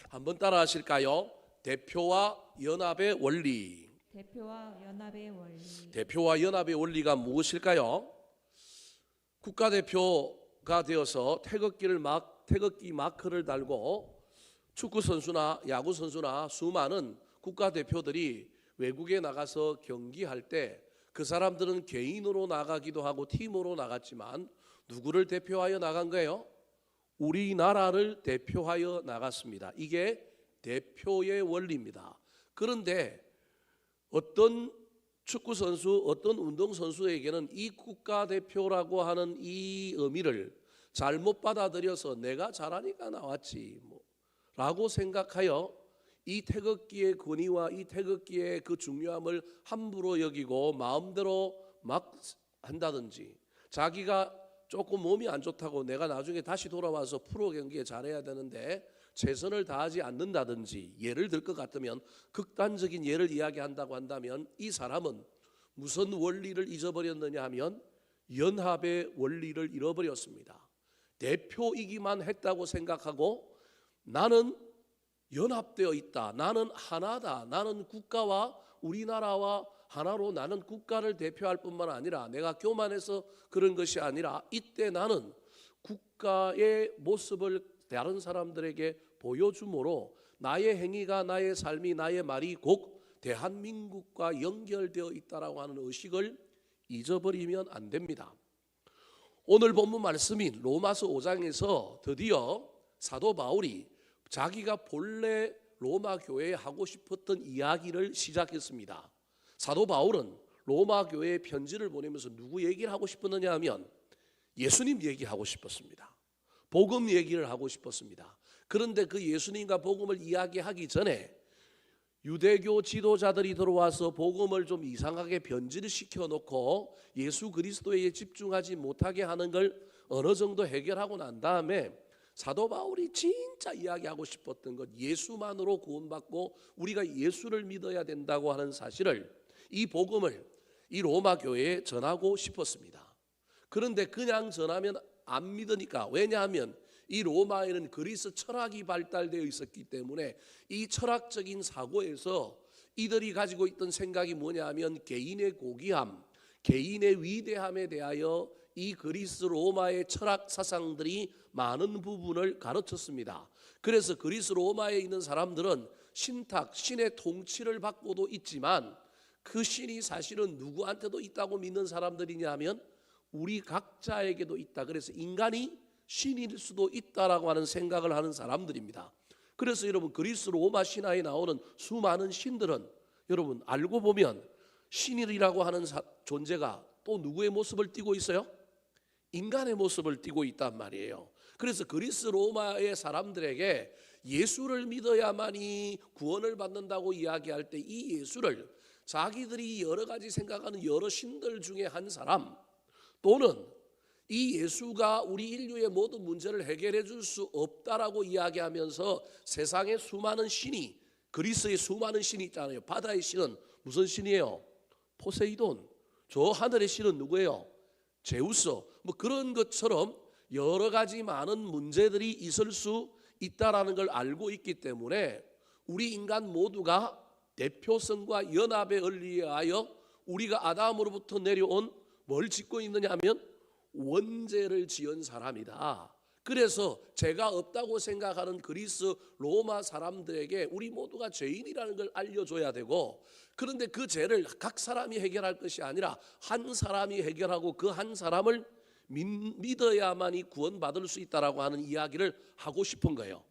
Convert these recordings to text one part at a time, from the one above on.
한번 따라 하실까요? 대표와 연합의 원리. 대표와 연합의 원리. 대표와 연합의 원리가 무엇일까요? 국가대표가 되어서 태극기 마크를 달고 축구 선수나 야구 선수나 수많은 국가대표들이 외국에 나가서 경기할 때 그 사람들은 개인으로 나가기도 하고 팀으로 나갔지만 누구를 대표하여 나간 거예요? 우리나라를 대표하여 나갔습니다. 이게 대표의 원리입니다. 그런데 어떤 축구 선수, 어떤 운동 선수에게는 이 국가대표라고 하는 이 의미를 잘못 받아들여서 내가 잘하니까 나왔지 라고 생각하여 이 태극기의 권위와 이 태극기의 그 중요함을 함부로 여기고 마음대로 막 한다든지, 자기가 조금 몸이 안 좋다고 내가 나중에 다시 돌아와서 프로 경기에 잘해야 되는데 최선을 다하지 않는다든지, 예를 들 것 같으면 극단적인 예를 이야기한다고 한다면 이 사람은 무슨 원리를 잊어버렸느냐 하면 연합의 원리를 잃어버렸습니다. 대표이기만 했다고 생각하고 나는 연합되어 있다, 나는 하나다, 나는 국가와 우리나라와 하나로 나는 국가를 대표할 뿐만 아니라 내가 교만해서 그런 것이 아니라 이때 나는 국가의 모습을 다른 사람들에게 보여줌으로 나의 행위가, 나의 삶이, 나의 말이 곧 대한민국과 연결되어 있다라고 하는 의식을 잊어버리면 안 됩니다. 오늘 본문 말씀인 로마서 5장에서 드디어 사도 바울이 자기가 본래 로마 교회에 하고 싶었던 이야기를 시작했습니다. 사도 바울은 로마 교회에 편지를 보내면서 누구 얘기를 하고 싶었느냐 하면 예수님 얘기하고 싶었습니다. 복음 얘기를 하고 싶었습니다. 그런데 그 예수님과 복음을 이야기하기 전에 유대교 지도자들이 들어와서 복음을 좀 이상하게 변질을 시켜놓고 예수 그리스도에 집중하지 못하게 하는 걸 어느 정도 해결하고 난 다음에 사도 바울이 진짜 이야기하고 싶었던 것, 예수만으로 구원받고 우리가 예수를 믿어야 된다고 하는 사실을, 이 복음을 이 로마 교회에 전하고 싶었습니다. 그런데 그냥 전하면 안 믿으니까, 왜냐하면 이 로마에는 그리스 철학이 발달되어 있었기 때문에 이 철학적인 사고에서 이들이 가지고 있던 생각이 뭐냐 하면 개인의 고귀함, 개인의 위대함에 대하여 이 그리스 로마의 철학 사상들이 많은 부분을 가르쳤습니다. 그래서 그리스 로마에 있는 사람들은 신탁, 신의 통치를 받고도 있지만 그 신이 사실은 누구한테도 있다고 믿는 사람들이냐 하면 우리 각자에게도 있다. 그래서 인간이 신일 수도 있다라고 하는 생각을 하는 사람들입니다. 그래서 여러분 그리스 로마 신화에 나오는 수많은 신들은 여러분 알고 보면 신이라고 하는 존재가 또 누구의 모습을 띠고 있어요? 인간의 모습을 띠고 있단 말이에요. 그래서 그리스 로마의 사람들에게 예수를 믿어야만이 구원을 받는다고 이야기할 때 이 예수를 자기들이 여러 가지 생각하는 여러 신들 중에 한 사람, 또는 이 예수가 우리 인류의 모든 문제를 해결해 줄 수 없다라고 이야기하면서 세상의 수많은 신이, 그리스의 수많은 신이 있잖아요. 바다의 신은 무슨 신이에요? 포세이돈. 저 하늘의 신은 누구예요? 제우스. 뭐 그런 것처럼 여러 가지 많은 문제들이 있을 수 있다라는 걸 알고 있기 때문에 우리 인간 모두가 대표성과 연합의 원리에 의하여 우리가 아담으로부터 내려온 뭘 짓고 있느냐 하면 원죄를 지은 사람이다. 그래서 죄가 없다고 생각하는 그리스 로마 사람들에게 우리 모두가 죄인이라는 걸 알려줘야 되고, 그런데 그 죄를 각 사람이 해결할 것이 아니라 한 사람이 해결하고 그 한 사람을 믿어야만이 구원받을 수 있다라고 하는 이야기를 하고 싶은 거예요.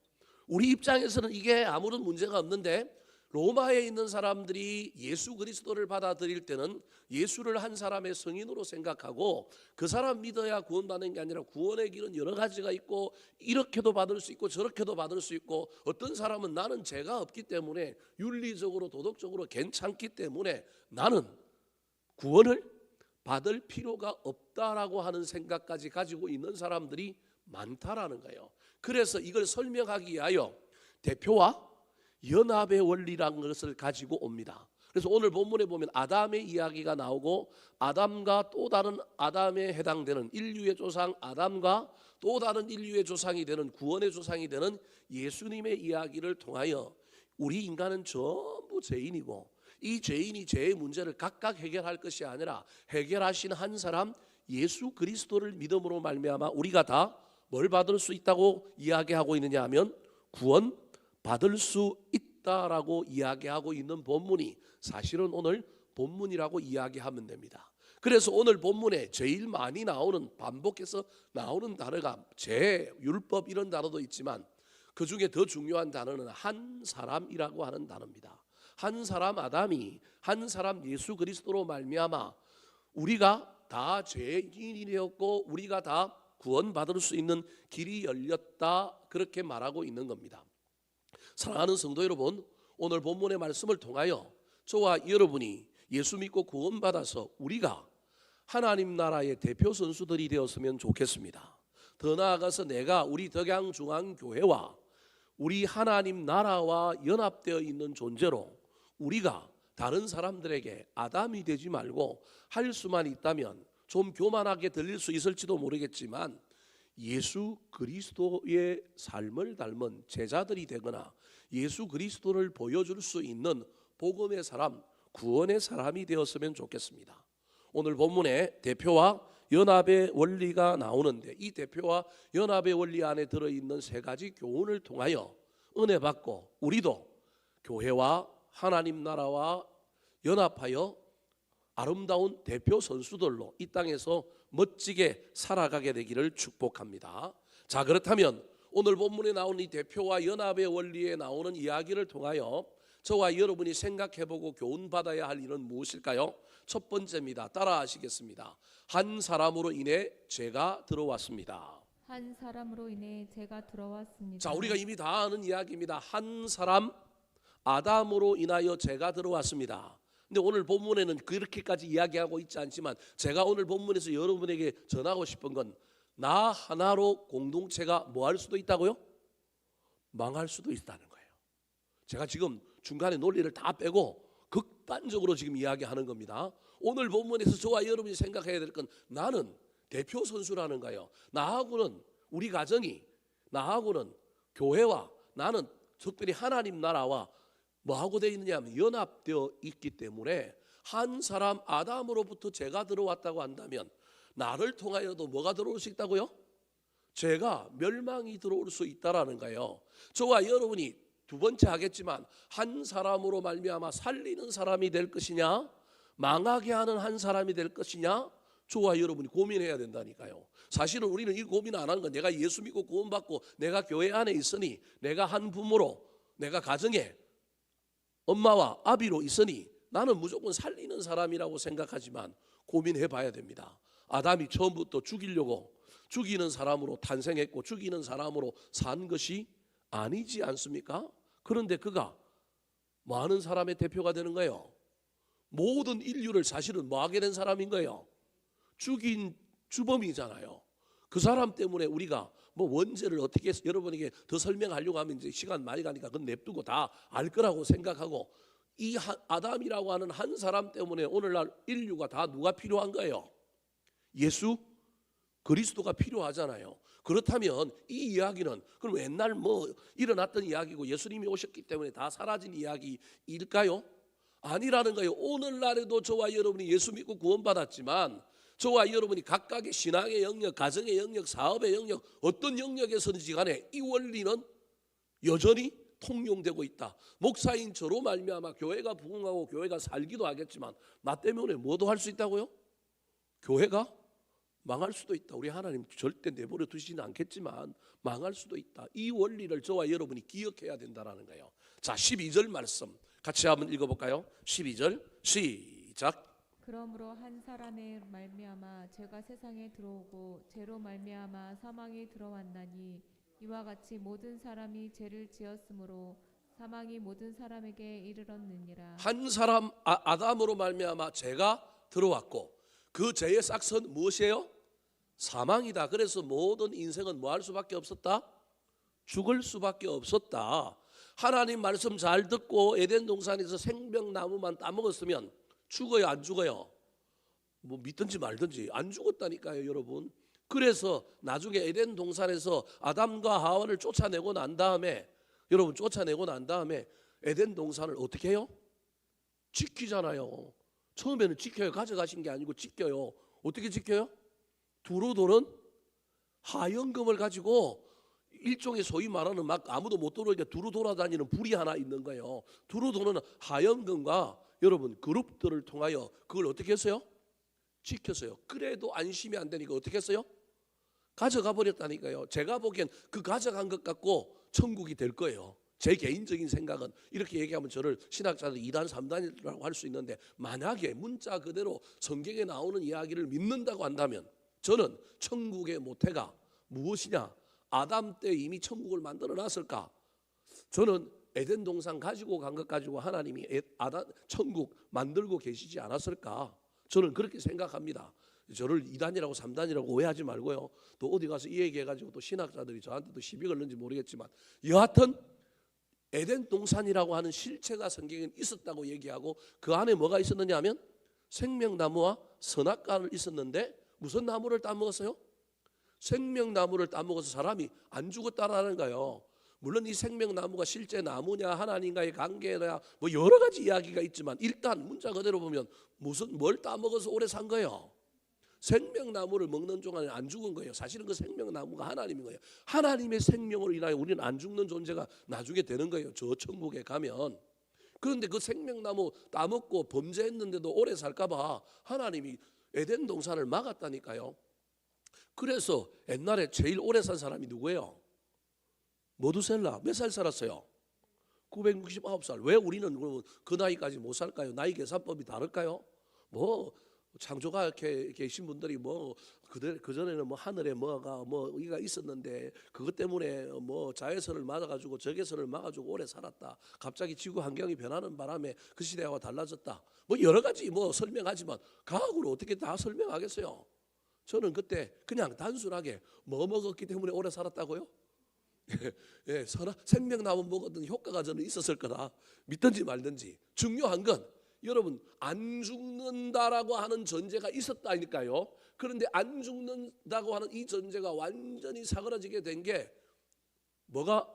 우리 입장에서는 이게 아무런 문제가 없는데 로마에 있는 사람들이 예수 그리스도를 받아들일 때는 예수를 한 사람의 성인으로 생각하고 그 사람 믿어야 구원받는 게 아니라 구원의 길은 여러 가지가 있고 이렇게도 받을 수 있고 저렇게도 받을 수 있고, 어떤 사람은 나는 죄가 없기 때문에 윤리적으로 도덕적으로 괜찮기 때문에 나는 구원을 받을 필요가 없다라고 하는 생각까지 가지고 있는 사람들이 많다라는 거예요. 그래서 이걸 설명하기 위하여 대표와 연합의 원리라는 것을 가지고 옵니다. 그래서 오늘 본문에 보면 아담의 이야기가 나오고 아담과 또 다른 아담에 해당되는 인류의 조상 아담과 또 다른 인류의 조상이 되는 구원의 조상이 되는 예수님의 이야기를 통하여 우리 인간은 전부 죄인이고 이 죄인이 죄의 문제를 각각 해결할 것이 아니라 해결하신 한 사람 예수 그리스도를 믿음으로 말미암아 우리가 다 뭘 받을 수 있다고 이야기하고 있느냐 하면 구원 받을 수 있다라고 이야기하고 있는 본문이 사실은 오늘 본문이라고 이야기하면 됩니다. 그래서 오늘 본문에 제일 많이 나오는 반복해서 나오는 단어가 죄, 율법 이런 단어도 있지만 그 중에 더 중요한 단어는 한 사람이라고 하는 단어입니다. 한 사람 아담이 한 사람 예수 그리스도로 말미암아 우리가 다 죄인이 되었고 우리가 다 구원받을 수 있는 길이 열렸다 그렇게 말하고 있는 겁니다. 사랑하는 성도 여러분, 오늘 본문의 말씀을 통하여 저와 여러분이 예수 믿고 구원받아서 우리가 하나님 나라의 대표 선수들이 되었으면 좋겠습니다. 더 나아가서 내가 우리 덕양중앙교회와 우리 하나님 나라와 연합되어 있는 존재로 우리가 다른 사람들에게 아담이 되지 말고 할 수만 있다면 좀 교만하게 들릴 수 있을지도 모르겠지만 예수 그리스도의 삶을 닮은 제자들이 되거나 예수 그리스도를 보여줄 수 있는 복음의 사람, 구원의 사람이 되었으면 좋겠습니다. 오늘 본문에 대표와 연합의 원리가 나오는데 이 대표와 연합의 원리 안에 들어있는 세 가지 교훈을 통하여 은혜 받고 우리도 교회와 하나님 나라와 연합하여 아름다운 대표 선수들로 이 땅에서 멋지게 살아가게 되기를 축복합니다. 자, 그렇다면 오늘 본문에 나오는 이 대표와 연합의 원리에 나오는 이야기를 통하여 저와 여러분이 생각해보고 교훈받아야 할 일은 무엇일까요? 첫 번째입니다. 따라 하시겠습니다. 한 사람으로 인해 죄가 들어왔습니다. 한 사람으로 인해 죄가 들어왔습니다. 자, 우리가 이미 다 아는 이야기입니다. 한 사람 아담으로 인하여 죄가 들어왔습니다. 근데 오늘 본문에는 그렇게까지 이야기하고 있지 않지만 제가 오늘 본문에서 여러분에게 전하고 싶은 건 나 하나로 공동체가 뭐 할 수도 있다고요? 망할 수도 있다는 거예요. 제가 지금 중간에 논리를 다 빼고 극단적으로 지금 이야기하는 겁니다. 오늘 본문에서 저와 여러분이 생각해야 될 건 나는 대표 선수라는 거예요. 나하고는 우리 가정이 나하고는 교회와 나는 특별히 하나님 나라와 뭐하고 되어 있느냐 하면 연합되어 있기 때문에 한 사람 아담으로부터 죄가 들어왔다고 한다면 나를 통하여도 뭐가 들어올 수 있다고요? 죄가 멸망이 들어올 수 있다라는 거예요. 저와 여러분이 두 번째 하겠지만 한 사람으로 말미암아 살리는 사람이 될 것이냐 망하게 하는 한 사람이 될 것이냐 저와 여러분이 고민해야 된다니까요. 사실은 우리는 이 고민 안 하는 건 내가 예수 믿고 구원받고 내가 교회 안에 있으니 내가 한 부모로 내가 가정에 엄마와 아비로 있으니 나는 무조건 살리는 사람이라고 생각하지만 고민해 봐야 됩니다. 아담이 처음부터 죽이는 사람으로 탄생했고 죽이는 사람으로 산 것이 아니지 않습니까? 그런데 그가 많은 사람의 대표가 되는 거예요. 모든 인류를 사실은 뭐하게 된 사람인 거예요. 죽인 주범이잖아요. 그 사람 때문에 우리가 뭐 원죄를 어떻게 해서 여러분에게 더 설명하려고 하면 이제 시간 많이 가니까 그건 냅두고 다 알 거라고 생각하고 이 아담이라고 하는 한 사람 때문에 오늘날 인류가 다 누가 필요한 거예요? 예수 그리스도가 필요하잖아요. 그렇다면 이 이야기는 그럼 옛날 뭐 일어났던 이야기고 예수님이 오셨기 때문에 다 사라진 이야기일까요? 아니라는 거예요. 오늘날에도 저와 여러분이 예수 믿고 구원받았지만 저와 여러분이 각각의 신앙의 영역, 가정의 영역, 사업의 영역 어떤 영역에서든지 간에 이 원리는 여전히 통용되고 있다. 목사인 저로 말미암아 교회가 부흥하고 교회가 살기도 하겠지만 나 때문에 뭐도 할 수 있다고요? 교회가 망할 수도 있다. 우리 하나님 절대 내버려 두시지는 않겠지만 망할 수도 있다. 이 원리를 저와 여러분이 기억해야 된다는 거예요. 자, 12절 말씀 같이 한번 읽어볼까요? 12절 시작. 그러므로 한 사람의 말미암아 죄가 세상에 들어오고 죄로 말미암아 사망이 들어왔나니 이와 같이 모든 사람이 죄를 지었으므로 사망이 모든 사람에게 이르렀느니라. 한 사람 아담으로 말미암아 죄가 들어왔고 그 죄의 싹은 무엇이에요? 사망이다. 그래서 모든 인생은 뭐 할 수밖에 없었다? 죽을 수밖에 없었다. 하나님 말씀 잘 듣고 에덴 동산에서 생명나무만 따먹었으면 죽어요, 안 죽어요? 뭐 믿든지 말든지 안 죽었다니까요, 여러분. 그래서 나중에 에덴 동산에서 아담과 하와를 쫓아내고 난 다음에, 여러분 쫓아내고 난 다음에 에덴 동산을 어떻게 해요? 지키잖아요. 처음에는 지켜요. 가져가신 게 아니고 지켜요. 어떻게 지켜요? 두루 도는 하연금을 가지고 일종의 소위 말하는 막 아무도 못 들어오게 두루 돌아다니는 불이 하나 있는 거예요. 두루 도는 하연금과 여러분 그룹들을 통하여 그걸 어떻게 했어요? 지켰어요. 그래도 안심이 안 되니까 어떻게 했어요? 가져가 버렸다니까요. 제가 보기엔 그 가져간 것 갖고 천국이 될 거예요. 제 개인적인 생각은. 이렇게 얘기하면 저를 신학자들 2단 3단이라고 할 수 있는데, 만약에 문자 그대로 성경에 나오는 이야기를 믿는다고 한다면 저는 천국의 모태가 무엇이냐? 아담 때 이미 천국을 만들어 놨을까? 저는 에덴 동산 가지고 간 것 가지고 하나님이 아담 천국 만들고 계시지 않았을까? 저는 그렇게 생각합니다. 저를 2단이라고 3단이라고 오해하지 말고요. 또 어디 가서 이 얘기해가지고 또 신학자들이 저한테도 시비 걸는지 모르겠지만, 여하튼 에덴 동산이라고 하는 실체가 성경에 있었다고 얘기하고, 그 안에 뭐가 있었느냐 하면 생명나무와 선악과를 있었는데, 무슨 나무를 따먹었어요? 생명나무를 따먹어서 사람이 안 죽었다라는 거예요. 물론 이 생명나무가 실제 나무냐 하나님과의 관계냐 뭐 여러 가지 이야기가 있지만, 일단 문자 그대로 보면 뭘 따먹어서 오래 산 거예요? 생명나무를 먹는 동안에 안 죽은 거예요. 사실은 그 생명나무가 하나님인 거예요. 하나님의 생명으로 인하여 우리는 안 죽는 존재가 나중에 되는 거예요, 저 천국에 가면. 그런데 그 생명나무 따먹고 범죄했는데도 오래 살까 봐 하나님이 에덴 동산을 막았다니까요. 그래서 옛날에 제일 오래 산 사람이 누구예요? 모두셀라. 몇 살 살았어요? 969살. 왜 우리는 그 나이까지 못 살까요? 나이 계산법이 다를까요? 뭐 창조가 계신 분들이 뭐 그전에는 뭐 하늘에 뭐가 있었는데 그것 때문에 뭐 자외선을 맞아가지고 적외선을 막아주고 오래 살았다. 갑자기 지구 환경이 변하는 바람에 그 시대와 달라졌다. 뭐 여러 가지 뭐 설명하지만 과학으로 어떻게 다 설명하겠어요? 저는 그때 그냥 단순하게 뭐 먹었기 때문에 오래 살았다고요? 예, 생명나무 먹었던 효과가 저는 있었을 거다. 믿든지 말든지. 중요한 건 여러분 안 죽는다라고 하는 전제가 있었다니까요. 그런데 안 죽는다고 하는 이 전제가 완전히 사그라지게 된 게 뭐가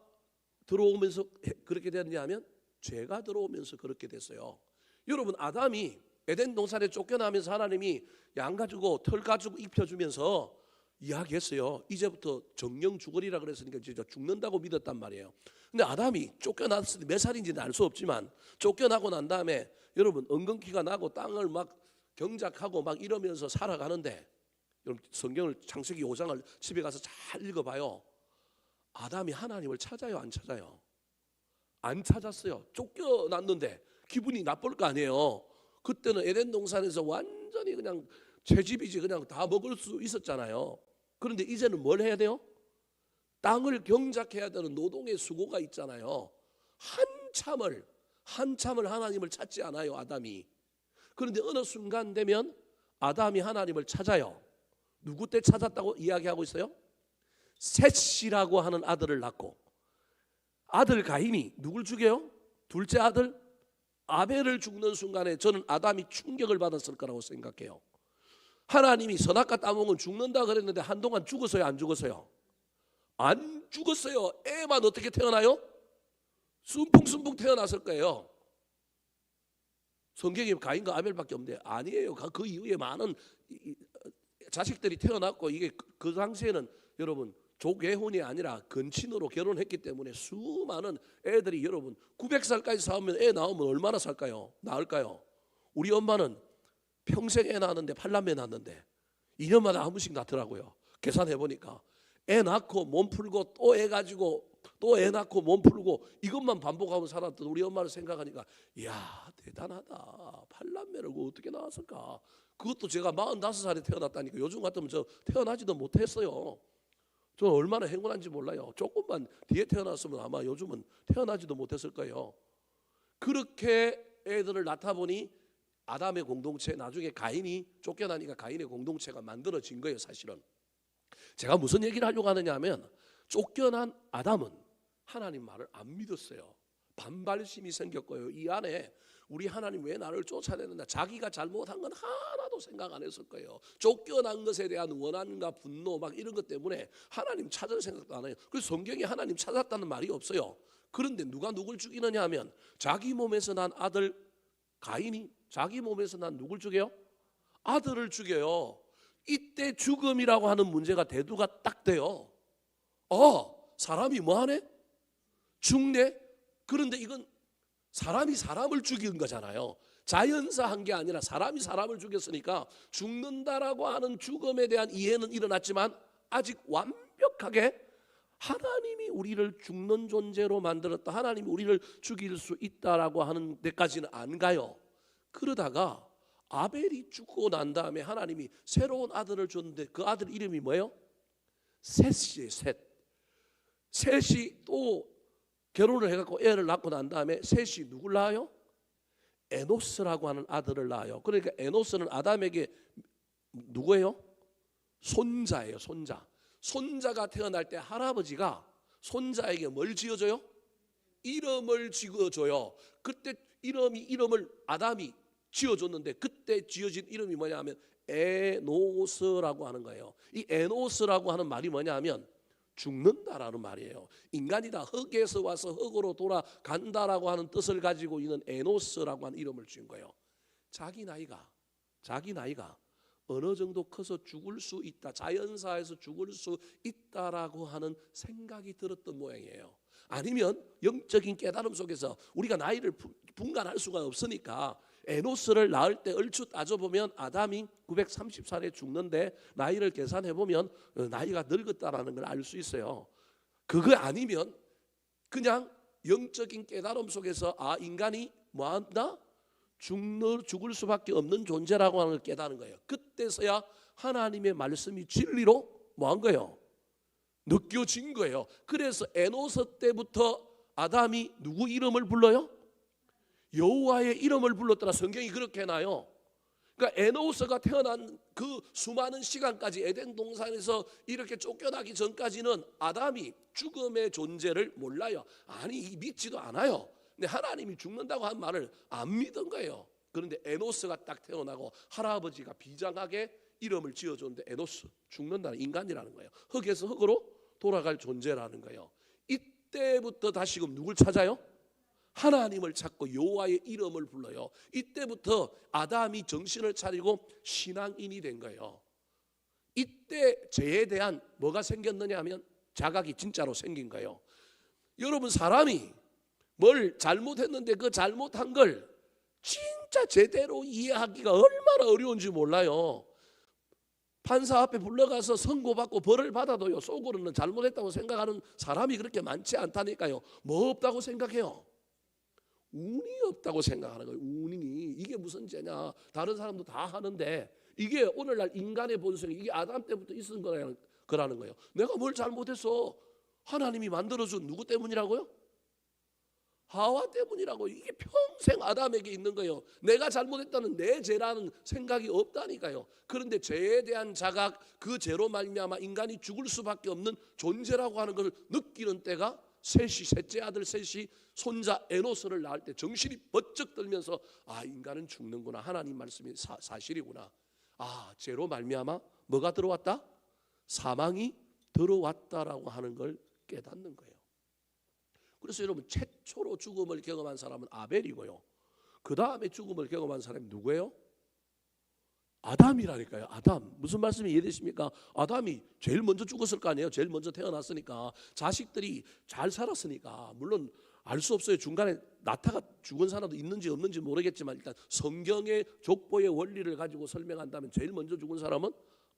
들어오면서 그렇게 됐냐 하면 죄가 들어오면서 그렇게 됐어요. 여러분 아담이 에덴 동산에 쫓겨나면서 하나님이 양 가지고 털 가지고 입혀주면서 이야기했어요. 이제부터 정령 죽으리라 그랬으니까 진짜 죽는다고 믿었단 말이에요. 근데 아담이 쫓겨났을 때 몇 살인지는 알 수 없지만 쫓겨나고 난 다음에 여러분 엉겅퀴가 나고 땅을 막 경작하고 막 이러면서 살아가는데, 여러분 성경을 창세기 5장을 집에 가서 잘 읽어봐요. 아담이 하나님을 찾아요, 안 찾아요? 안 찾았어요. 쫓겨났는데 기분이 나쁠 거 아니에요. 그때는 에덴 동산에서 완전히 그냥 제 집이지 그냥 다 먹을 수 있었잖아요. 그런데 이제는 뭘 해야 돼요? 땅을 경작해야 되는 노동의 수고가 있잖아요. 한참을 하나님을 찾지 않아요, 아담이. 그런데 어느 순간 되면 아담이 하나님을 찾아요. 누구 때 찾았다고 이야기하고 있어요? 셋이라고 하는 아들을 낳고, 아들 가인이 누굴 죽여요? 둘째 아들 아벨을 죽는 순간에 저는 아담이 충격을 받았을 거라고 생각해요. 하나님이 선악과 따먹으면 죽는다 그랬는데 한동안 죽었어요, 안 죽었어요? 안 죽었어요. 애만 어떻게 태어나요? 순풍순풍 태어났을 거예요. 성경에 가인과 아벨밖에 없는데 아니에요. 그 이후에 많은 자식들이 태어났고, 이게 그 당시에는 여러분 족외혼이 아니라 건친으로 결혼했기 때문에 수많은 애들이, 여러분 900살까지 살면 애 나오면 얼마나 살까요? 나을까요? 우리 엄마는 평생 애 낳았는데 8남매 낳았는데 2년마다 한 번씩 낳더라고요. 계산해 보니까 애 낳고 몸 풀고 또 애 가지고 또 애 낳고 몸 풀고 이것만 반복하고 살았던 우리 엄마를 생각하니까 이야 대단하다. 8남매를 어떻게 낳았을까? 그것도 제가 45살에 태어났다니까. 요즘 같으면 저 태어나지도 못했어요. 저는 얼마나 행운한지 몰라요. 조금만 뒤에 태어났으면 아마 요즘은 태어나지도 못했을 거예요. 그렇게 애들을 낳다 보니 아담의 공동체, 나중에 가인이 쫓겨나니까 가인의 공동체가 만들어진 거예요. 사실은 제가 무슨 얘기를 하려고 하느냐 하면, 쫓겨난 아담은 하나님 말을 안 믿었어요. 반발심이 생겼고요. 이 안에 우리 하나님 왜 나를 쫓아내는다, 자기가 잘못한 건 하나도 생각 안 했을 거예요. 쫓겨난 것에 대한 원한과 분노 막 이런 것 때문에 하나님 찾을 생각도 안 해요. 그래서 성경에 하나님 찾았다는 말이 없어요. 그런데 누가 누굴 죽이느냐 하면 자기 몸에서 난 아들 가인이 자기 몸에서 난 누굴 죽여요? 아들을 죽여요. 이때 죽음이라고 하는 문제가 대두가 딱 돼요. 사람이 뭐하네? 죽네? 그런데 이건 사람이 사람을 죽인 거잖아요. 자연사한 게 아니라 사람이 사람을 죽였으니까 죽는다라고 하는 죽음에 대한 이해는 일어났지만 아직 완벽하게 하나님이 우리를 죽는 존재로 만들었다, 하나님이 우리를 죽일 수 있다라고 하는 데까지는 안 가요. 그러다가 아벨이 죽고 난 다음에 하나님이 새로운 아들을 줬는데 그 아들 이름이 뭐예요? 셋이에요. 셋이 또 결혼을 해갖고 애를 낳고 난 다음에 셋이 누굴 낳아요? 에노스라고 하는 아들을 낳아요. 그러니까 에노스는 아담에게 누구예요? 손자예요. 손자가 태어날 때 할아버지가 손자에게 뭘 지어줘요? 이름을 지어줘요. 그때 이름을 아담이 지어줬는데 그때 지어진 이름이 뭐냐면 에노스라고 하는 거예요. 이 에노스라고 하는 말이 뭐냐면 죽는다라는 말이에요. 인간이 다 흙에서 와서 흙으로 돌아간다라고 하는 뜻을 가지고 있는 에노스라고 하는 이름을 지은 거예요. 자기 나이가 어느 정도 커서 죽을 수 있다, 자연사에서 죽을 수 있다라고 하는 생각이 들었던 모양이에요. 아니면 영적인 깨달음 속에서 우리가 나이를 분간할 수가 없으니까 에노스를 낳을 때 얼추 따져보면 아담이 930살에 죽는데 나이를 계산해보면 나이가 늙었다라는 걸 알 수 있어요. 그거 아니면 그냥 영적인 깨달음 속에서 인간이 뭐한다? 죽을 수밖에 없는 존재라고 하는 걸 깨달은 거예요. 그때서야 하나님의 말씀이 진리로 뭐한 거예요? 느껴진 거예요. 그래서 에노스 때부터 아담이 누구 이름을 불러요? 여호와의 이름을 불렀더라. 성경이 그렇게 해놔요. 그러니까 에노스가 태어난 그 수많은 시간까지 에덴 동산에서 이렇게 쫓겨나기 전까지는 아담이 죽음의 존재를 몰라요. 아니 믿지도 않아요. 근데 하나님이 죽는다고 한 말을 안 믿은 거예요. 그런데 에노스가 딱 태어나고 할아버지가 비장하게 이름을 지어줬는데 에노스, 죽는다는 인간이라는 거예요. 흙에서 흙으로 돌아갈 존재라는 거예요. 이때부터 다시금 누굴 찾아요? 하나님을 찾고 여호와의 이름을 불러요. 이때부터 아담이 정신을 차리고 신앙인이 된 거예요. 이때 죄에 대한 뭐가 생겼느냐 하면 자각이 진짜로 생긴 거예요. 여러분, 사람이 뭘 잘못했는데 그 잘못한 걸 진짜 제대로 이해하기가 얼마나 어려운지 몰라요. 판사 앞에 불러가서 선고받고 벌을 받아도요, 속으로는 잘못했다고 생각하는 사람이 그렇게 많지 않다니까요. 뭐 없다고 생각해요? 운이 없다고 생각하는 거예요. 운이 이게 무슨 죄냐? 다른 사람도 다 하는데 이게 오늘날 인간의 본성이 이게 아담 때부터 있은 거라는 거예요. 내가 뭘 잘못했어? 하나님이 만들어준 누구 때문이라고요? 하와 때문이라고. 이게 평생 아담에게 있는 거예요. 내가 잘못했다는 내 죄라는 생각이 없다니까요. 그런데 죄에 대한 자각, 그 죄로 말미암아 인간이 죽을 수밖에 없는 존재라고 하는 것을 느끼는 때가 셋째 아들 셋이 손자 에노스를 낳을 때 정신이 번쩍 들면서 인간은 죽는구나, 하나님 말씀이 사실이구나. 죄로 말미암아 뭐가 들어왔다? 사망이 들어왔다라고 하는 걸 깨닫는 거예요. 그래서 여러분, 최초로 죽음을 경험한 사람은 아벨이고요, 그 다음에 죽음을 경험한 사람이 누구예요? 아담이라니까요. 아담. 무슨 말씀이 이해되십니까? 아담이 제일 먼저 죽었을 거 아니에요. 제일 먼저 태어났으니까. 자식들이 잘 살았으니까. 물론 알 수 없어요. 중간에 나타가 죽은 사람도 있는지 없는지 모르겠지만 일단 성경의 족보의 원리를 가지고 설명한다면 제일 먼저 죽은 사람은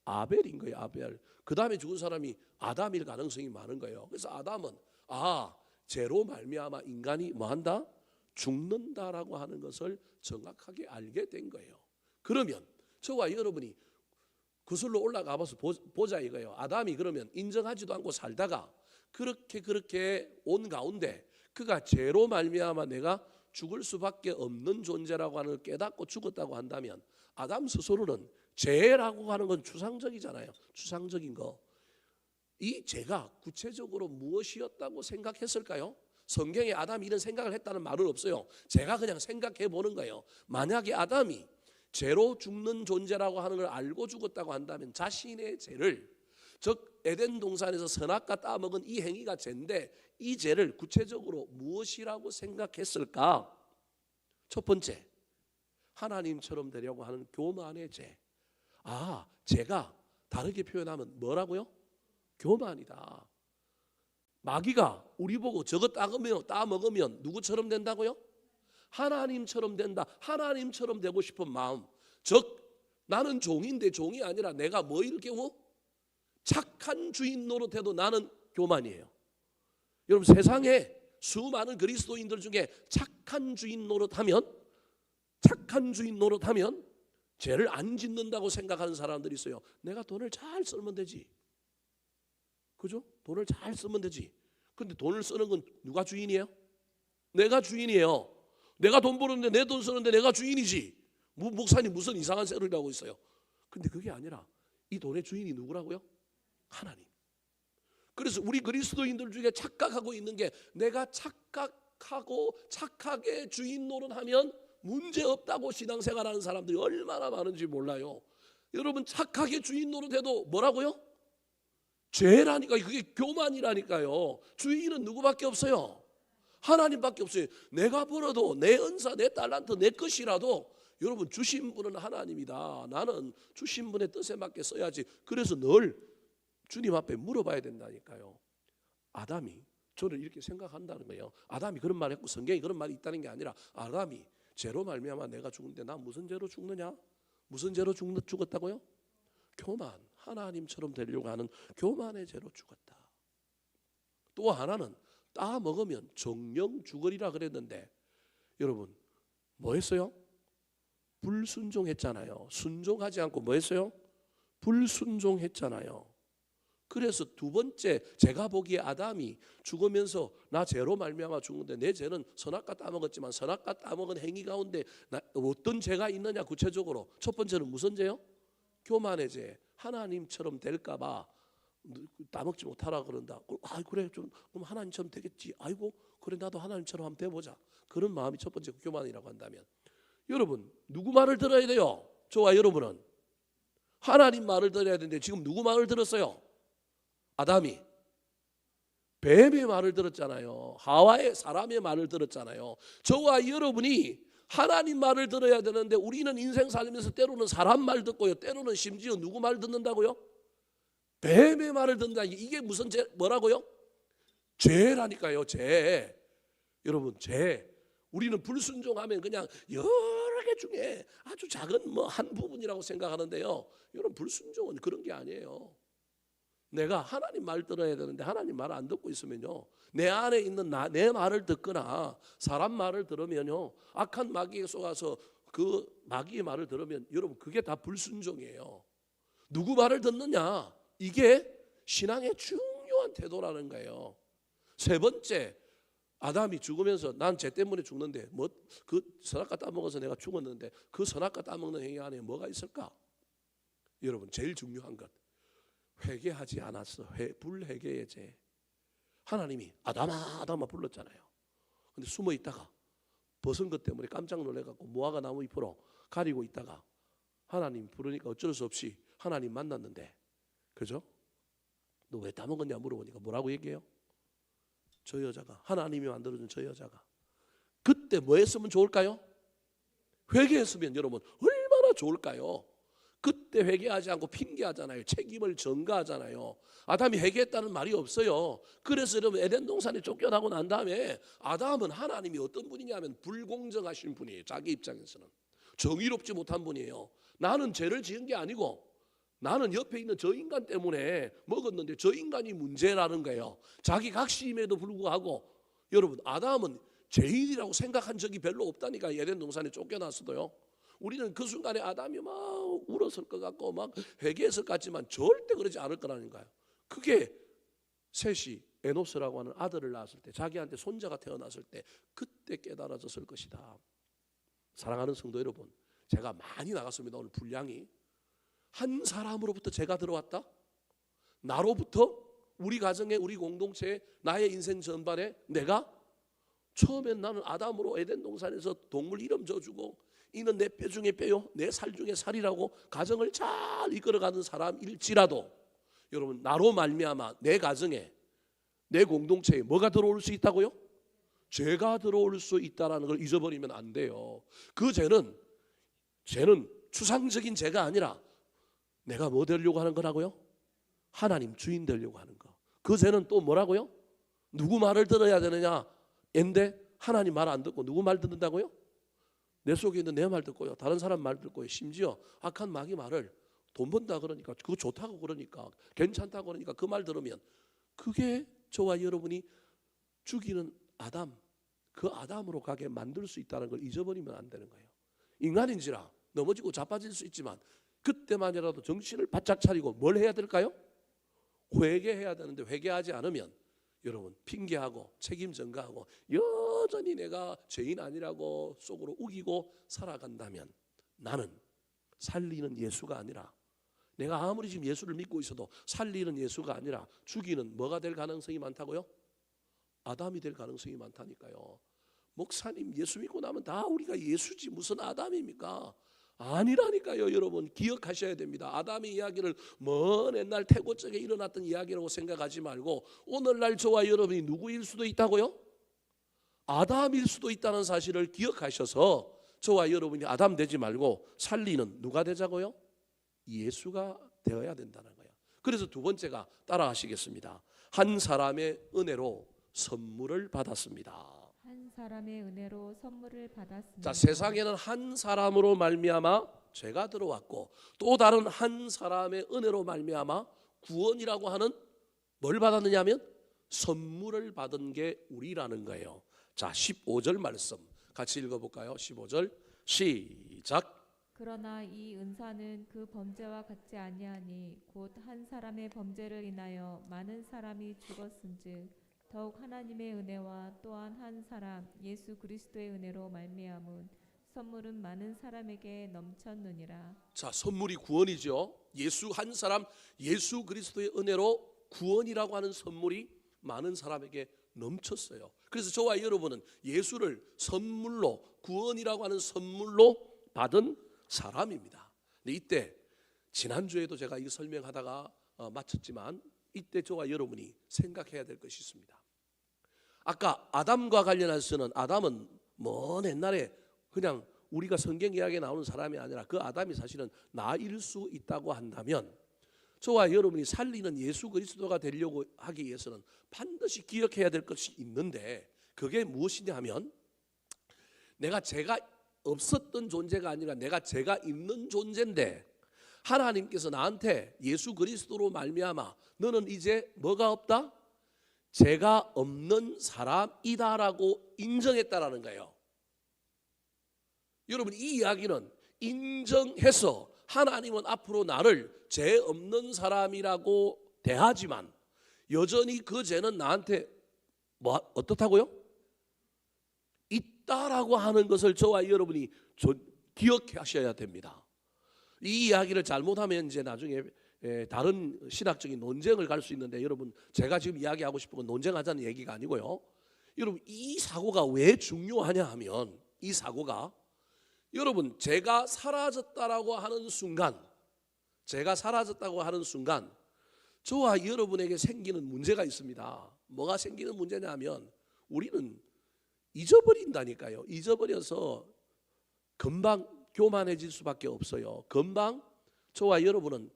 아벨인 거예요. 아벨. 그 다음에 죽은 사람이 아담일 가능성이 많은 거예요. 그래서 아담은 죄로 말미암아 인간이 뭐한다? 죽는다라고 하는 것을 정확하게 알게 된 거예요. 그러면 저와 여러분이 그슬로 올라가 봐서 보자 이거예요. 아담이 그러면 인정하지도 않고 살다가 그렇게 온 가운데 그가 죄로 말미암아 내가 죽을 수밖에 없는 존재라고 하는 걸 깨닫고 죽었다고 한다면 아담 스스로는 죄라고 하는 건 추상적이잖아요. 추상적인 거. 이 죄가 구체적으로 무엇이었다고 생각했을까요? 성경에 아담이 이런 생각을 했다는 말은 없어요. 제가 그냥 생각해 보는 거예요. 만약에 아담이 죄로 죽는 존재라고 하는 걸 알고 죽었다고 한다면 자신의 죄를, 즉 에덴 동산에서 선악과 따먹은 이 행위가 죄인데 이 죄를 구체적으로 무엇이라고 생각했을까? 첫 번째, 하나님처럼 되려고 하는 교만의 죄. 죄가 다르게 표현하면 뭐라고요? 교만이다. 마귀가 우리 보고 저거 따먹으면 누구처럼 된다고요? 하나님처럼 된다. 하나님처럼 되고 싶은 마음. 즉 나는 종인데 종이 아니라 내가 뭐 일깨워? 착한 주인 노릇해도 나는 교만이에요. 여러분 세상에 수많은 그리스도인들 중에 착한 주인 노릇하면 죄를 안 짓는다고 생각하는 사람들이 있어요. 내가 돈을 잘 쓰면 되지. 그죠? 돈을 잘 쓰면 되지. 근데 돈을 쓰는 건 누가 주인이에요? 내가 주인이에요. 내가 돈 버는데 내 돈 쓰는데 내가 주인이지. 목사님 무슨 이상한 소리를 하고 있어요. 근데 그게 아니라 이 돈의 주인이 누구라고요? 하나님. 그래서 우리 그리스도인들 중에 착각하고 있는 게 내가 착각하고 착하게 주인 노릇하면 문제없다고 신앙생활하는 사람들이 얼마나 많은지 몰라요. 여러분 착하게 주인 노릇해도 뭐라고요? 죄라니까. 그게 교만이라니까요. 주인은 누구밖에 없어요? 하나님밖에 없어요. 내가 벌어도 내 은사, 내 달란트, 내 것이라도 여러분 주신 분은 하나님이다. 나는 주신 분의 뜻에 맞게 써야지. 그래서 늘 주님 앞에 물어봐야 된다니까요. 아담이 저는 이렇게 생각한다는 거예요. 아담이 그런 말 했고 성경에 그런 말이 있다는 게 아니라 아담이 죄로 말미암아 내가 죽는데 나 무슨 죄로 죽느냐? 무슨 죄로 죽었다고요? 교만. 하나님처럼 되려고 하는 교만의 죄로 죽었다. 또 하나는 따 먹으면 정령 죽으리라 그랬는데 여러분 뭐 했어요? 불순종했잖아요. 순종하지 않고 뭐 했어요? 불순종했잖아요. 그래서 두 번째 제가 보기에 아담이 죽으면서 나 죄로 말미암아 죽는데 내 죄는 선악과 따먹었지만 선악과 따먹은 행위 가운데 어떤 죄가 있느냐 구체적으로 첫 번째는 무슨 죄요? 교만의 죄. 하나님처럼 될까 봐 따먹지 못하라 그런다. 그래 좀 그럼 하나님처럼 되겠지. 아이고 그래 나도 하나님처럼 한번 돼보자. 그런 마음이 첫 번째 교만이라고 한다면 여러분 누구 말을 들어야 돼요? 저와 여러분은 하나님 말을 들어야 되는데 지금 누구 말을 들었어요? 아담이 뱀의 말을 들었잖아요. 하와의 사람의 말을 들었잖아요. 저와 여러분이 하나님 말을 들어야 되는데 우리는 인생 살면서 때로는 사람 말 듣고요. 때로는 심지어 누구 말 듣는다고요? 뱀의 말을 듣는다. 이게 무슨 죄 뭐라고요? 죄라니까요. 죄. 여러분 죄. 우리는 불순종하면 그냥 여러 개 중에 아주 작은 한 부분이라고 생각하는데요. 여러분 불순종은 그런 게 아니에요. 내가 하나님 말 들어야 되는데 하나님 말을 안 듣고 있으면요. 내 안에 있는 내 말을 듣거나 사람 말을 들으면요. 악한 마귀에 속아서 그 마귀의 말을 들으면 여러분 그게 다 불순종이에요. 누구 말을 듣느냐? 이게 신앙의 중요한 태도라는 거예요. 세 번째 아담이 죽으면서 난 죄 때문에 죽는데 그 선악과 따먹어서 내가 죽었는데 그 선악과 따먹는 행위 안에 뭐가 있을까? 여러분 제일 중요한 것 회개하지 않았어. 불회개의 죄. 하나님이 아담아 불렀잖아요. 근데 숨어 있다가 벗은 것 때문에 깜짝 놀래갖고 무화과 나무 잎으로 가리고 있다가 하나님 부르니까 어쩔 수 없이 하나님 만났는데 그죠? 너 왜 따먹었냐 물어보니까 뭐라고 얘기해요? 저 여자가 하나님이 만들어준 저 여자가 그때 뭐 했으면 좋을까요? 회개했으면 여러분 얼마나 좋을까요? 그때 회개하지 않고 핑계하잖아요. 책임을 전가하잖아요. 아담이 회개했다는 말이 없어요. 그래서 여러분 에덴 동산에 쫓겨나고 난 다음에 아담은 하나님이 어떤 분이냐면 불공정하신 분이에요. 자기 입장에서는 정의롭지 못한 분이에요. 나는 죄를 지은 게 아니고 나는 옆에 있는 저 인간 때문에 먹었는데 저 인간이 문제라는 거예요. 자기 각심에도 불구하고 여러분 아담은 죄인이라고 생각한 적이 별로 없다니까. 에덴 동산에 쫓겨났어도요. 우리는 그 순간에 아담이 막 울었을 것 같고 막 회개했을 것 같지만 절대 그러지 않을 거라는 거예요. 그게 셋이 에노스라고 하는 아들을 낳았을 때 자기한테 손자가 태어났을 때 그때 깨달아졌을 것이다. 사랑하는 성도 여러분, 제가 많이 나갔습니다. 오늘 분량이 한 사람으로부터 죄가 들어왔다? 나로부터 우리 가정에, 우리 공동체에, 나의 인생 전반에 내가 처음엔 나는 아담으로 에덴 동산에서 동물 이름 져주고 이는 내 뼈 중에 뼈요 내 살 중에 살이라고 가정을 잘 이끌어가는 사람일지라도 여러분 나로 말미암아 내 가정에 내 공동체에 뭐가 들어올 수 있다고요? 죄가 들어올 수 있다는 걸 잊어버리면 안 돼요. 그 죄는 추상적인 죄가 아니라 내가 뭐 되려고 하는 거라고요? 하나님 주인 되려고 하는 거. 그 죄는 또 뭐라고요? 누구 말을 들어야 되느냐? 인데 하나님 말 안 듣고 누구 말 듣는다고요? 내 속에 있는 내 말 듣고요. 다른 사람 말 듣고요. 심지어 악한 마귀 말을 돈 번다 그러니까 그거 좋다고 그러니까 괜찮다고 그러니까 그 말 들으면 그게 저와 여러분이 죽이는 아담, 그 아담으로 가게 만들 수 있다는 걸 잊어버리면 안 되는 거예요. 인간인지라 넘어지고 자빠질 수 있지만 그때만이라도 정신을 바짝 차리고 뭘 해야 될까요? 회개해야 되는데 회개하지 않으면 여러분 핑계하고 책임 전가하고 여전히 내가 죄인 아니라고 속으로 우기고 살아간다면 나는 살리는 예수가 아니라 내가 아무리 지금 예수를 믿고 있어도 살리는 예수가 아니라 죽이는 뭐가 될 가능성이 많다고요? 아담이 될 가능성이 많다니까요. 목사님 예수 믿고 나면 다 우리가 예수지 무슨 아담입니까? 아니라니까요. 여러분 기억하셔야 됩니다. 아담의 이야기를 먼 옛날 태고적에 일어났던 이야기라고 생각하지 말고 오늘날 저와 여러분이 누구일 수도 있다고요? 아담일 수도 있다는 사실을 기억하셔서 저와 여러분이 아담 되지 말고 살리는 누가 되자고요? 예수가 되어야 된다는 거예요. 그래서 두 번째가 따라하시겠습니다. 한 사람의 은혜로 선물을 받았습니다. 한 사람의 은혜로 선물을 받았습니다. 자, 세상에는 한 사람으로 말미암아 죄가 들어왔고 또 다른 한 사람의 은혜로 말미암아 구원이라고 하는 뭘 받았느냐면 선물을 받은 게 우리라는 거예요. 자, 15절 말씀 같이 읽어볼까요? 15절 시작. 그러나 이 은사는 그 범죄와 같지 아니하니 곧 한 사람의 범죄를 인하여 많은 사람이 죽었은즉 더욱 하나님의 은혜와 또한 한 사람 예수 그리스도의 은혜로 말미암은 선물은 많은 사람에게 넘쳤느니라. 자, 선물이 구원이죠. 예수 한 사람 예수 그리스도의 은혜로 구원이라고 하는 선물이 많은 사람에게 넘쳤어요. 그래서 저와 여러분은 예수를 선물로 구원이라고 하는 선물로 받은 사람입니다. 근데 이때 지난주에도 제가 이 설명하다가 마쳤지만 이때 저와 여러분이 생각해야 될 것이 있습니다. 아까 아담과 관련해서는 아담은 먼 옛날에 그냥 우리가 성경 이야기에 나오는 사람이 아니라 그 아담이 사실은 나일 수 있다고 한다면 저와 여러분이 살리는 예수 그리스도가 되려고 하기 위해서는 반드시 기억해야 될 것이 있는데 그게 무엇이냐 하면 내가 죄가 없었던 존재가 아니라 내가 죄가 있는 존재인데 하나님께서 나한테 예수 그리스도로 말미암아 너는 이제 뭐가 없다? 죄가 없는 사람이다라고 인정했다라는 거예요. 여러분 이 이야기는 인정해서 하나님은 앞으로 나를 죄 없는 사람이라고 대하지만 여전히 그 죄는 나한테 뭐 어떻다고요? 있다라고 하는 것을 저와 여러분이 기억하셔야 됩니다. 이 이야기를 잘못하면 이제 나중에 다른 신학적인 논쟁을 갈 수 있는데 여러분 제가 지금 이야기하고 싶은 건 논쟁하자는 얘기가 아니고요. 여러분 이 사고가 왜 중요하냐 하면 이 사고가 여러분 죄가 사라졌다라고 하는 순간 죄가 사라졌다고 하는 순간 저와 여러분에게 생기는 문제가 있습니다. 뭐가 생기는 문제냐 하면 우리는 잊어버린다니까요. 잊어버려서 금방 교만해질 수밖에 없어요. 금방 저와 여러분은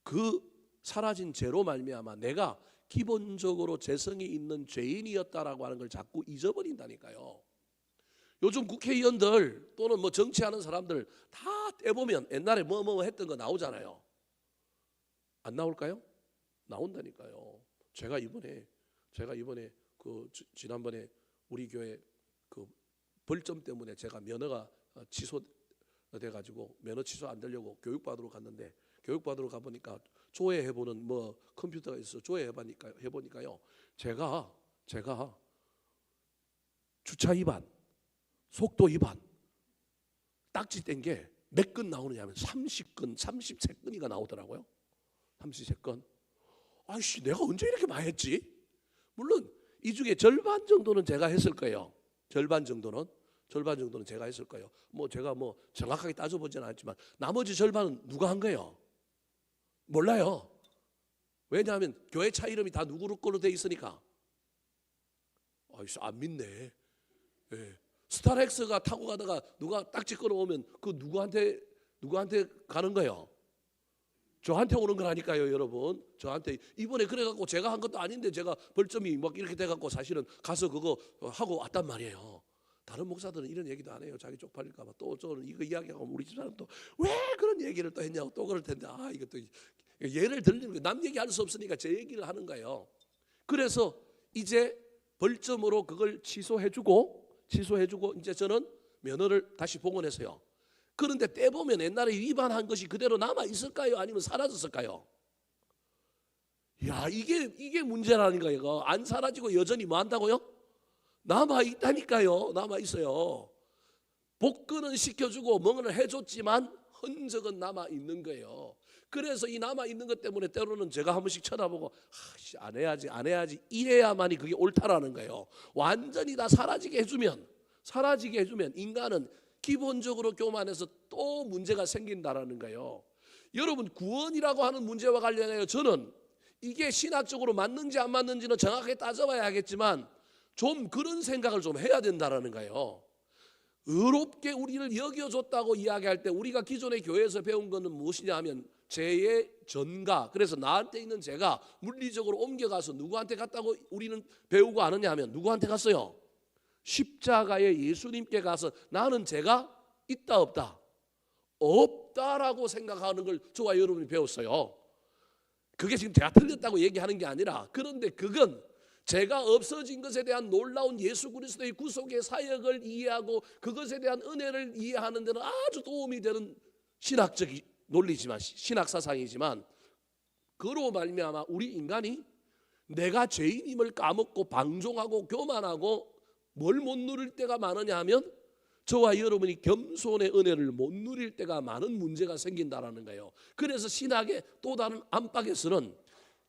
그 사라진 죄로 말미암아 내가 기본적으로 죄성이 있는 죄인이었다라고 하는 걸 자꾸 잊어버린다니까요. 요즘 국회의원들 또는 뭐 정치하는 사람들 다 떼보면 옛날에 뭐 했던 거 나오잖아요. 안 나올까요? 나온다니까요. 제가 이번에 그 지난번에 우리 교회 그 벌점 때문에 제가 면허가 취소돼가지고 면허 취소 안 되려고 교육받으러 갔는데 교육받으러 가보니까 조회해보는 뭐 컴퓨터가 있어 조회해보니까요. 제가 주차 위반, 속도 위반, 딱지 뗀 게 몇 건 나오느냐 하면 30건, 33건이가 나오더라고요. 33건. 아이씨, 내가 언제 이렇게 많이 했지? 물론 이 중에 절반 정도는 제가 했을 거예요. 절반 정도는 제가 했을 거예요. 제가 정확하게 따져보지는 않지만 나머지 절반은 누가 한 거예요? 몰라요. 왜냐하면 교회 차 이름이 다 누구 거로 돼 있으니까. 아이씨, 안 믿네. 예. 스타렉스가 타고 가다가 누가 딱지 끌어오면 그 누구한테 가는 거예요? 저한테 오는 거라니까요, 여러분. 저한테 이번에 그래갖고 제가 한 것도 아닌데 제가 벌점이 막 이렇게 돼갖고 사실은 가서 그거 하고 왔단 말이에요. 다른 목사들은 이런 얘기도 안 해요. 자기 쪽팔릴까봐. 또 저는 이거 이야기하고 우리 집사람 또 왜 그런 얘기를 또 했냐고 또 그럴 텐데 이것도 예를 들리는 거예요. 남 얘기할 수 없으니까 제 얘기를 하는 거예요. 그래서 이제 벌점으로 그걸 취소해주고 이제 저는 면허를 다시 복원해서요. 그런데 떼보면 옛날에 위반한 것이 그대로 남아 있을까요? 아니면 사라졌을까요? 야, 이게 문제라는 거예요. 안 사라지고 여전히 뭐 한다고요? 남아 있다니까요. 남아 있어요. 복근은 시켜주고 뭔가를 해줬지만 흔적은 남아 있는 거예요. 그래서 이 남아 있는 것 때문에 때로는 제가 한 번씩 쳐다보고 안 해야지 이래야만이 그게 옳다라는 거예요. 완전히 다 사라지게 해주면 인간은 기본적으로 교만해서 또 문제가 생긴다라는 거예요. 여러분, 구원이라고 하는 문제와 관련하여 저는 이게 신학적으로 맞는지 안 맞는지는 정확하게 따져봐야 하겠지만 좀 그런 생각을 좀 해야 된다라는 거예요. 의롭게 우리를 여겨줬다고 이야기할 때 우리가 기존의 교회에서 배운 것은 무엇이냐 하면 죄의 전가, 그래서 나한테 있는 죄가 물리적으로 옮겨가서 누구한테 갔다고 우리는 배우고 아느냐 하면 누구한테 갔어요? 십자가에 예수님께 가서 나는 죄가 있다 없다? 없다라고 생각하는 걸 저와 여러분이 배웠어요. 그게 지금 제가 틀렸다고 얘기하는 게 아니라, 그런데 그건 죄가 없어진 것에 대한 놀라운 예수 그리스도의 구속의 사역을 이해하고 그것에 대한 은혜를 이해하는 데는 아주 도움이 되는 신학적인 논리지만, 신학 사상이지만, 그로 말미암아 우리 인간이 내가 죄인임을 까먹고 방종하고 교만하고 뭘 못 누릴 때가 많으냐 하면 저와 여러분이 겸손의 은혜를 못 누릴 때가 많은 문제가 생긴다라는 거예요. 그래서 신학의 또 다른 안팎에서는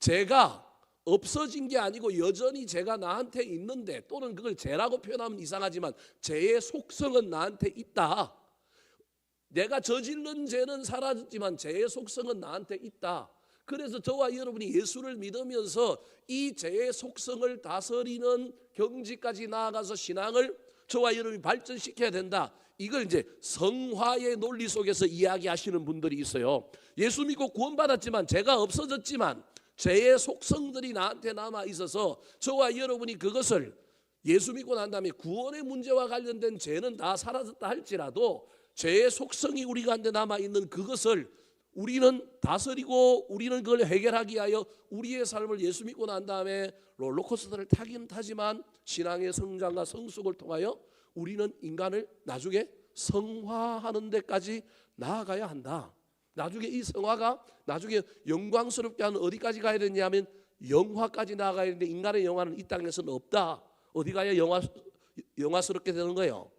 죄가 없어진 게 아니고 여전히 죄가 나한테 있는데, 또는 그걸 죄라고 표현하면 이상하지만 죄의 속성은 나한테 있다. 내가 저지른 죄는 사라졌지만 죄의 속성은 나한테 있다. 그래서 저와 여러분이 예수를 믿으면서 이 죄의 속성을 다스리는 경지까지 나아가서 신앙을 저와 여러분이 발전시켜야 된다. 이걸 이제 성화의 논리 속에서 이야기하시는 분들이 있어요. 예수 믿고 구원받았지만 죄가 없어졌지만 죄의 속성들이 나한테 남아 있어서 저와 여러분이 그것을 예수 믿고 난 다음에 구원의 문제와 관련된 죄는 다 사라졌다 할지라도 죄의 속성이 우리 가운데 남아 있는 그것을 우리는 다스리고 우리는 그걸 해결하기 위하여 우리의 삶을 예수 믿고 난 다음에 롤러코스터를 타긴 타지만 신앙의 성장과 성숙을 통하여 우리는 인간을 나중에 성화하는 데까지 나아가야 한다. 나중에 이 성화가 나중에 영광스럽게 하는 어디까지 가야 되냐면 영화까지 나아가야 되는데, 인간의 영화는 이 땅에서는 없다. 어디 가야 영화스럽게 되는 거예요?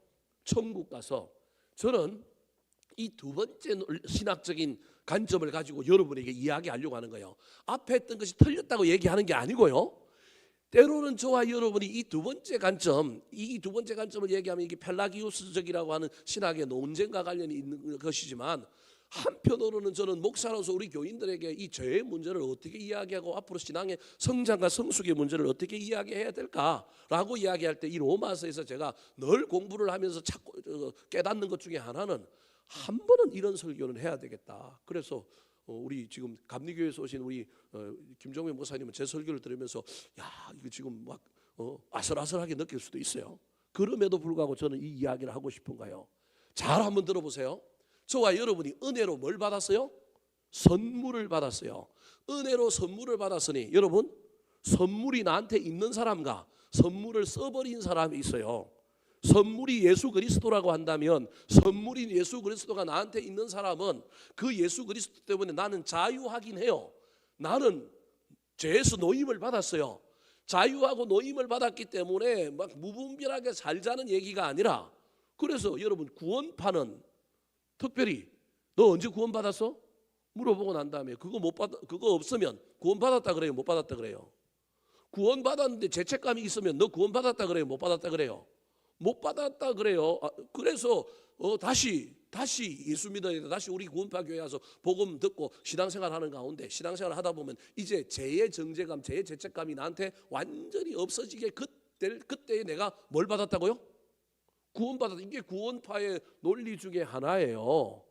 천국 가서. 저는 이 두 번째 신학적인 관점을 가지고 여러분에게 이야기하려고 하는 거예요. 앞에 했던 것이 틀렸다고 얘기하는 게 아니고요. 때로는 저와 여러분이 이 두 번째 관점을 얘기하면 이게 펠라기우스적이라고 하는 신학의 논쟁과 관련이 있는 것이지만, 한편으로는 저는 목사로서 우리 교인들에게 이 죄의 문제를 어떻게 이야기하고 앞으로 신앙의 성장과 성숙의 문제를 어떻게 이야기해야 될까라고 이야기할 때 이 로마서에서 제가 늘 공부를 하면서 찾고 깨닫는 것 중에 하나는, 한 번은 이런 설교는 해야 되겠다. 그래서 우리 지금 감리교회에서 오신 우리 김종회 목사님은 제 설교를 들으면서 이거 지금 막 아슬아슬하게 느낄 수도 있어요. 그럼에도 불구하고 저는 이 이야기를 하고 싶은 거예요. 잘 한번 들어보세요. 저와 여러분이 은혜로 뭘 받았어요? 선물을 받았어요. 은혜로 선물을 받았으니 여러분, 선물이 나한테 있는 사람과 선물을 써버린 사람이 있어요. 선물이 예수 그리스도라고 한다면, 선물인 예수 그리스도가 나한테 있는 사람은 그 예수 그리스도 때문에 나는 자유하긴 해요. 나는 죄에서 노임을 받았어요. 자유하고 노임을 받았기 때문에 막 무분별하게 살자는 얘기가 아니라, 그래서 여러분 구원파는 특별히 너 언제 구원받았어? 물어보고 난 다음에 그거 없으면 구원받았다 그래요, 못 받았다 그래요? 구원받았는데 죄책감이 있으면 너 구원받았다 그래요, 못 받았다 그래요? 못 받았다 그래요. 그래서 다시 예수 믿어야 돼. 다시 우리 구원파 교회 와서 복음 듣고 신앙생활 하는 가운데 신앙생활 하다 보면 이제 죄의 정죄감, 죄의 죄책감이 나한테 완전히 없어지게 그때에 내가 뭘 받았다고요? 구원받았다. 이게 구원파의 논리 중에 하나예요.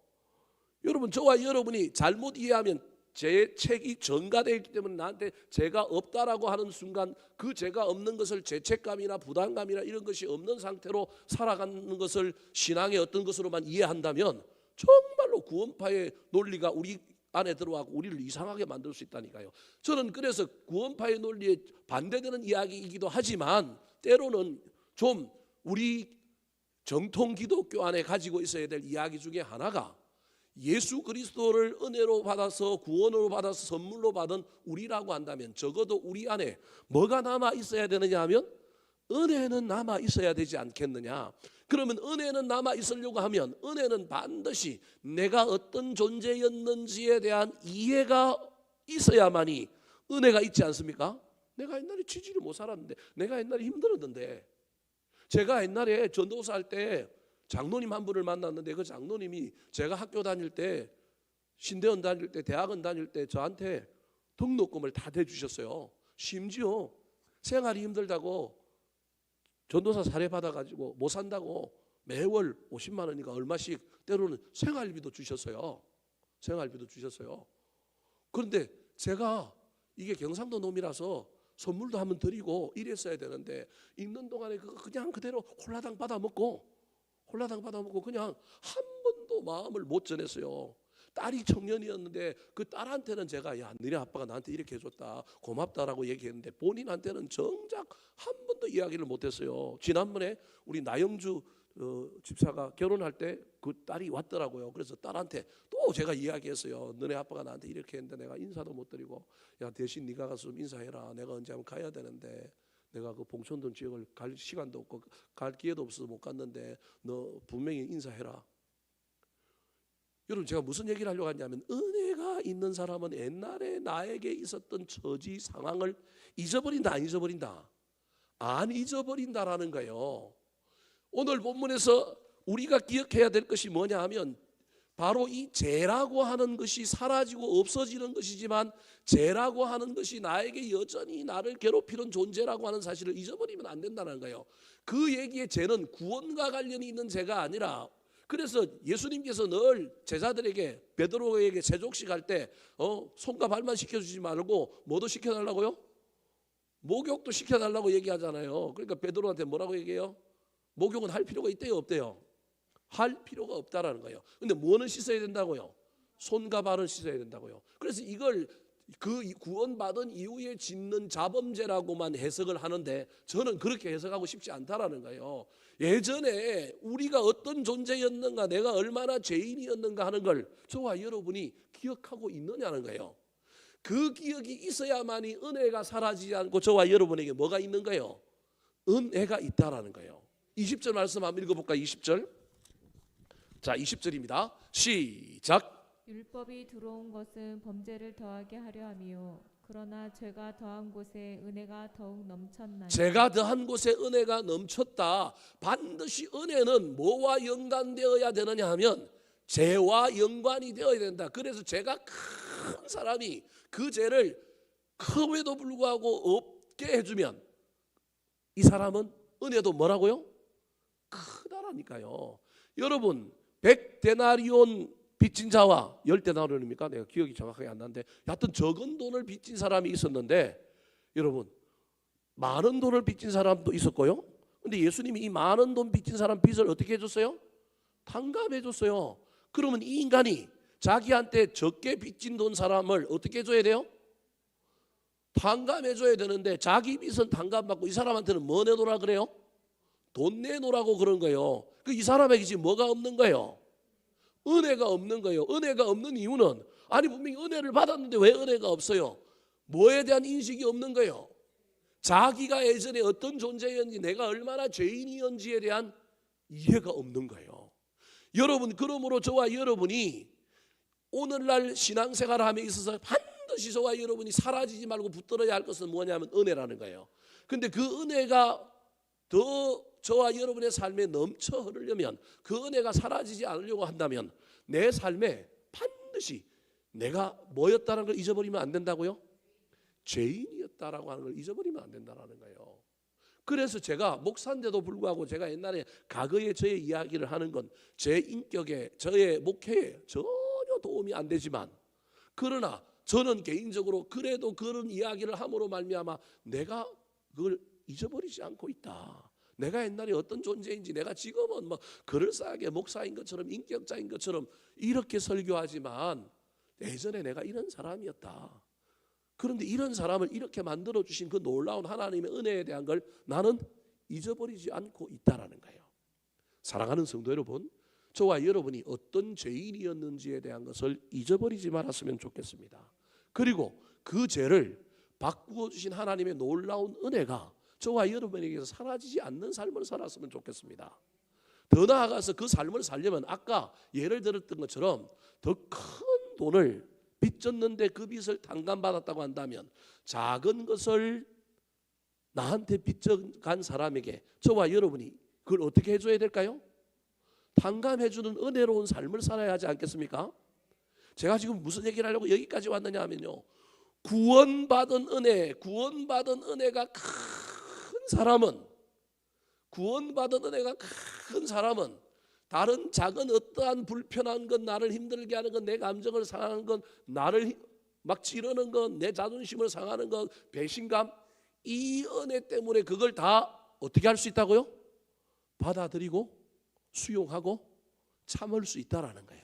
여러분, 저와 여러분이 잘못 이해하면 제 책이 전가되어 있기 때문에 나한테 죄가 없다라고 하는 순간 그 죄가 없는 것을 죄책감이나 부담감이나 이런 것이 없는 상태로 살아가는 것을 신앙의 어떤 것으로만 이해한다면 정말로 구원파의 논리가 우리 안에 들어와서 우리를 이상하게 만들 수 있다니까요. 저는 그래서 구원파의 논리에 반대되는 이야기이기도 하지만 때로는 좀 우리 정통 기독교 안에 가지고 있어야 될 이야기 중에 하나가 예수 그리스도를 은혜로 받아서 구원으로 받아서 선물로 받은 우리라고 한다면 적어도 우리 안에 뭐가 남아 있어야 되느냐 하면 은혜는 남아 있어야 되지 않겠느냐. 그러면 은혜는 남아 있으려고 하면 은혜는 반드시 내가 어떤 존재였는지에 대한 이해가 있어야만이 은혜가 있지 않습니까? 내가 옛날에 취지를 못 살았는데, 내가 옛날에 힘들었는데, 제가 옛날에 전도사 할 때 장로님 한 분을 만났는데 그 장로님이 제가 학교 다닐 때, 신대원 다닐 때, 대학원 다닐 때 저한테 등록금을 다 대주셨어요. 심지어 생활이 힘들다고 전도사 사례 받아가지고 못 산다고 매월 50만 원이니까 얼마씩 때로는 생활비도 주셨어요. 생활비도 주셨어요. 그런데 제가 이게 경상도 놈이라서 선물도 한번 드리고 이랬어야 되는데 있는 동안에 그거 그냥 그대로 홀라당 받아먹고 그냥 한 번도 마음을 못 전했어요. 딸이 청년이었는데 그 딸한테는 제가 야, 너네 아빠가 나한테 이렇게 해줬다, 고맙다라고 얘기했는데 본인한테는 정작 한 번도 이야기를 못했어요. 지난번에 우리 나영주 집사가 결혼할 때 그 딸이 왔더라고요. 그래서 딸한테 또 제가 이야기했어요. 너네 아빠가 나한테 이렇게 했는데 내가 인사도 못 드리고, 야 대신 네가 가서 좀 인사해라. 내가 언제 한번 가야 되는데 내가 그 봉천동 지역을 갈 시간도 없고 갈 기회도 없어서 못 갔는데 너 분명히 인사해라. 여러분, 제가 무슨 얘기를 하려고 하냐면 은혜가 있는 사람은 옛날에 나에게 있었던 처지 상황을 잊어버린다, 안 잊어버린다? 안 잊어버린다라는 거예요. 오늘 본문에서 우리가 기억해야 될 것이 뭐냐 하면 바로 이 죄라고 하는 것이 사라지고 없어지는 것이지만 죄라고 하는 것이 나에게 여전히 나를 괴롭히는 존재라고 하는 사실을 잊어버리면 안 된다는 거예요. 그 얘기의 죄는 구원과 관련이 있는 죄가 아니라, 그래서 예수님께서 늘 제자들에게, 베드로에게 세족식 할 때 손과 발만 시켜주지 말고 뭐도 시켜달라고요? 목욕도 시켜달라고 얘기하잖아요. 그러니까 베드로한테 뭐라고 얘기해요? 목욕은 할 필요가 있대요, 없대요? 할 필요가 없다라는 거예요. 근데 뭐는 씻어야 된다고요? 손과 발은 씻어야 된다고요. 그래서 이걸 그 구원받은 이후에 짓는 자범죄라고만 해석을 하는데 저는 그렇게 해석하고 싶지 않다라는 거예요. 예전에 우리가 어떤 존재였는가, 내가 얼마나 죄인이었는가 하는 걸 저와 여러분이 기억하고 있느냐는 거예요. 그 기억이 있어야만이 은혜가 사라지지 않고 저와 여러분에게 뭐가 있는가요? 은혜가 있다라는 거예요. 20절 말씀 한번 읽어볼까요? 20절. 자, 20절입니다. 시작. 율법이 들어온 것은 범죄를 더하게 하려 함이요 그러나 죄가 더한 곳에 은혜가 더욱 넘쳤나니. 죄가 더한 곳에 은혜가 넘쳤다. 반드시 은혜는 뭐와 연관되어야 되느냐 하면 죄와 연관이 되어야 된다. 그래서 죄가 큰 사람이 그 죄를 큼에도 불구하고 없게 해주면 이 사람은 은혜도 뭐라고요? 크다라니까요. 여러분, 100데나리온 빚진 자와 10데나리온입니까? 내가 기억이 정확하게 안 나는데 하여튼 적은 돈을 빚진 사람이 있었는데, 여러분, 많은 돈을 빚진 사람도 있었고요. 근데 예수님이 이 많은 돈 빚진 사람 빚을 어떻게 해줬어요? 탕감해 줬어요. 그러면 이 인간이 자기한테 적게 빚진 돈 사람을 어떻게 해줘야 돼요? 탕감해 줘야 되는데 자기 빚은 탕감받고 이 사람한테는 뭐 내놓으라 그래요? 돈 내놓으라고 그런 거예요. 이 사람에게 지금 뭐가 없는 거예요? 은혜가 없는 거예요. 은혜가 없는 이유는, 아니 분명히 은혜를 받았는데 왜 은혜가 없어요? 뭐에 대한 인식이 없는 거예요? 자기가 예전에 어떤 존재였는지, 내가 얼마나 죄인이었는지에 대한 이해가 없는 거예요. 여러분, 그러므로 저와 여러분이 오늘날 신앙생활을 함에 있어서 반드시 저와 여러분이 사라지지 말고 붙들어야 할 것은 뭐냐면 은혜라는 거예요. 근데 그 은혜가 더 저와 여러분의 삶에 넘쳐 흐르려면, 그 은혜가 사라지지 않으려고 한다면 내 삶에 반드시 내가 뭐였다는 걸 잊어버리면 안 된다고요? 죄인이었다라고 하는 걸 잊어버리면 안 된다는 거예요. 그래서 제가 목사인데도 불구하고 제가 옛날에 과거의 저의 이야기를 하는 건 제 인격에, 저의 목회에 전혀 도움이 안 되지만, 그러나 저는 개인적으로 그래도 그런 이야기를 함으로 말미암아 내가 그걸 잊어버리지 않고 있다. 내가 옛날에 어떤 존재인지, 내가 지금은 뭐 그럴싸하게 목사인 것처럼 인격자인 것처럼 이렇게 설교하지만 예전에 내가 이런 사람이었다. 그런데 이런 사람을 이렇게 만들어 주신 그 놀라운 하나님의 은혜에 대한 걸 나는 잊어버리지 않고 있다라는 거예요. 사랑하는 성도 여러분, 저와 여러분이 어떤 죄인이었는지에 대한 것을 잊어버리지 말았으면 좋겠습니다. 그리고 그 죄를 바꾸어 주신 하나님의 놀라운 은혜가 저와 여러분에게서 사라지지 않는 삶을 살았으면 좋겠습니다. 더 나아가서 그 삶을 살려면 아까 예를 들었던 것처럼 더 큰 돈을 빚졌는데 그 빚을 탕감받았다고 한다면, 작은 것을 나한테 빚져간 사람에게 저와 여러분이 그걸 어떻게 해줘야 될까요? 탕감해주는 은혜로운 삶을 살아야 하지 않겠습니까? 제가 지금 무슨 얘기를 하려고 여기까지 왔느냐 하면요, 구원받은 은혜가 큰 사람은, 구원받은 은혜가 큰 사람은 다른 작은 어떠한 불편한 것, 나를 힘들게 하는 것, 내 감정을 상하는 것, 나를 막 찌르는 것, 내 자존심을 상하는 것, 배신감, 이 은혜 때문에 그걸 다 어떻게 할 수 있다고요? 받아들이고 수용하고 참을 수 있다라는 거예요.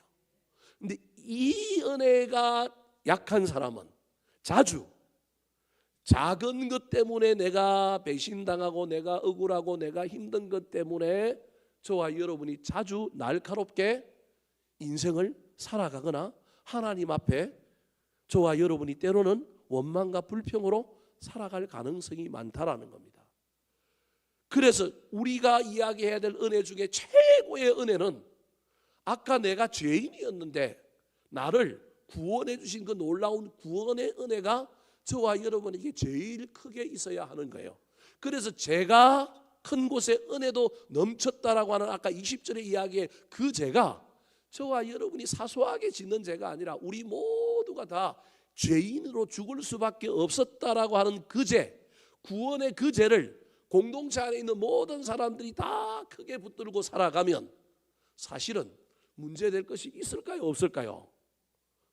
근데 이 은혜가 약한 사람은 자주 작은 것 때문에 내가 배신당하고 내가 억울하고 내가 힘든 것 때문에 저와 여러분이 자주 날카롭게 인생을 살아가거나 하나님 앞에 저와 여러분이 때로는 원망과 불평으로 살아갈 가능성이 많다라는 겁니다. 그래서 우리가 이야기해야 될 은혜 중에 최고의 은혜는, 아까 내가 죄인이었는데 나를 구원해 주신 그 놀라운 구원의 은혜가 저와 여러분에게 제일 크게 있어야 하는 거예요. 그래서 제가 큰 곳에 은혜도 넘쳤다라고 하는 아까 20절의 이야기에 그 죄가 저와 여러분이 사소하게 짓는 죄가 아니라 우리 모두가 다 죄인으로 죽을 수밖에 없었다라고 하는 그 죄, 구원의 그 죄를 공동체 안에 있는 모든 사람들이 다 크게 붙들고 살아가면 사실은 문제될 것이 있을까요? 없을까요?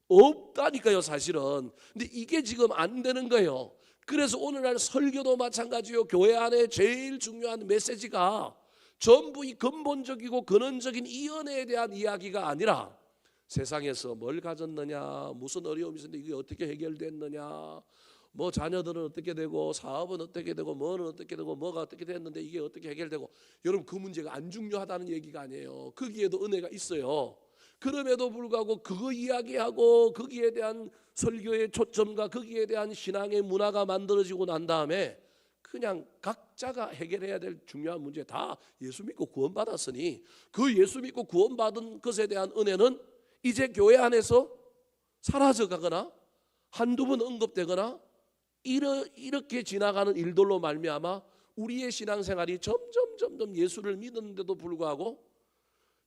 없다니까요, 사실은. 근데 이게 지금 안 되는 거예요. 그래서 오늘날 설교도 마찬가지요. 교회 안에 제일 중요한 메시지가 전부 이 근본적이고 근원적인 이 은혜에 대한 이야기가 아니라 세상에서 뭘 가졌느냐, 무슨 어려움이 있었는데 이게 어떻게 해결됐느냐, 뭐 자녀들은 어떻게 되고 사업은 어떻게 되고 뭐는 어떻게 되고 뭐가 어떻게 됐는데 이게 어떻게 해결되고, 여러분 그 문제가 안 중요하다는 얘기가 아니에요. 거기에도 은혜가 있어요. 그럼에도 불구하고 그거 이야기하고 거기에 대한 설교의 초점과 거기에 대한 신앙의 문화가 만들어지고 난 다음에 그냥 각자가 해결해야 될 중요한 문제, 다 예수 믿고 구원받았으니 그 예수 믿고 구원받은 것에 대한 은혜는 이제 교회 안에서 사라져 가거나 한두 번 언급되거나 이렇게 지나가는 일들로 말미암아 우리의 신앙생활이 점점 예수를 믿는데도 불구하고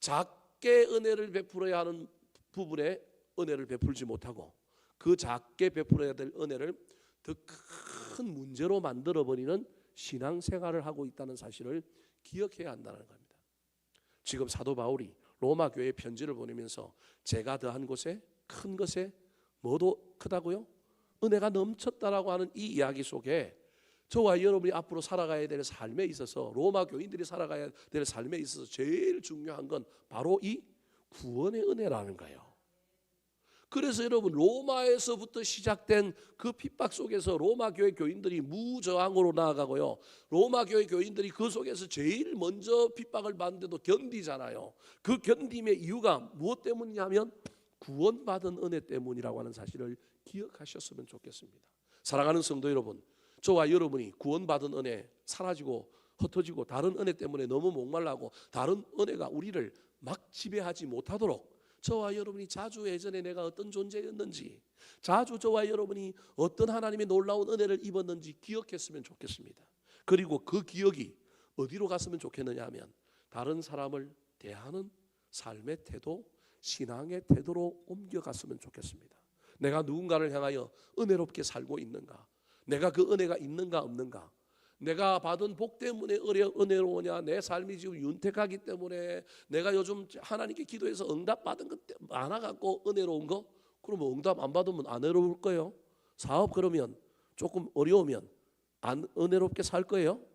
작게 은혜를 베풀어야 하는 부분에 은혜를 베풀지 못하고 그 작게 베풀어야 될 은혜를 더 큰 문제로 만들어버리는 신앙생활을 하고 있다는 사실을 기억해야 한다는 겁니다. 지금 사도 바울이 로마 교회에 편지를 보내면서 제가 더한 곳에 큰 것에 뭐도 크다고요? 은혜가 넘쳤다라고 하는 이 이야기 속에 저와 여러분이 앞으로 살아가야 될 삶에 있어서, 로마 교인들이 살아가야 될 삶에 있어서 제일 중요한 건 바로 이 구원의 은혜라는 거예요. 그래서 여러분, 로마에서부터 시작된 그 핍박 속에서 로마 교회 교인들이 무저항으로 나아가고요, 로마 교회 교인들이 그 속에서 제일 먼저 핍박을 받는데도 견디잖아요. 그 견딤의 이유가 무엇 때문이냐면 구원받은 은혜 때문이라고 하는 사실을 기억하셨으면 좋겠습니다. 사랑하는 성도 여러분, 저와 여러분이 구원받은 은혜 사라지고 흩어지고 다른 은혜 때문에 너무 목말라고 다른 은혜가 우리를 막 지배하지 못하도록 저와 여러분이 자주 예전에 내가 어떤 존재였는지, 자주 저와 여러분이 어떤 하나님의 놀라운 은혜를 입었는지 기억했으면 좋겠습니다. 그리고 그 기억이 어디로 갔으면 좋겠느냐 하면 다른 사람을 대하는 삶의 태도, 신앙의 태도로 옮겨갔으면 좋겠습니다. 내가 누군가를 향하여 은혜롭게 살고 있는가? 내가 그 은혜가 있는가 없는가? 내가 받은 복 때문에 은혜로우냐? 내 삶이 지금 윤택하기 때문에 내가 요즘 하나님께 기도해서 응답 받은 것 많아갖고 은혜로운 거? 그러면 응답 안 받으면 안 은혜로울 거예요. 사업 그러면 조금 어려우면 안 은혜롭게 살 거예요.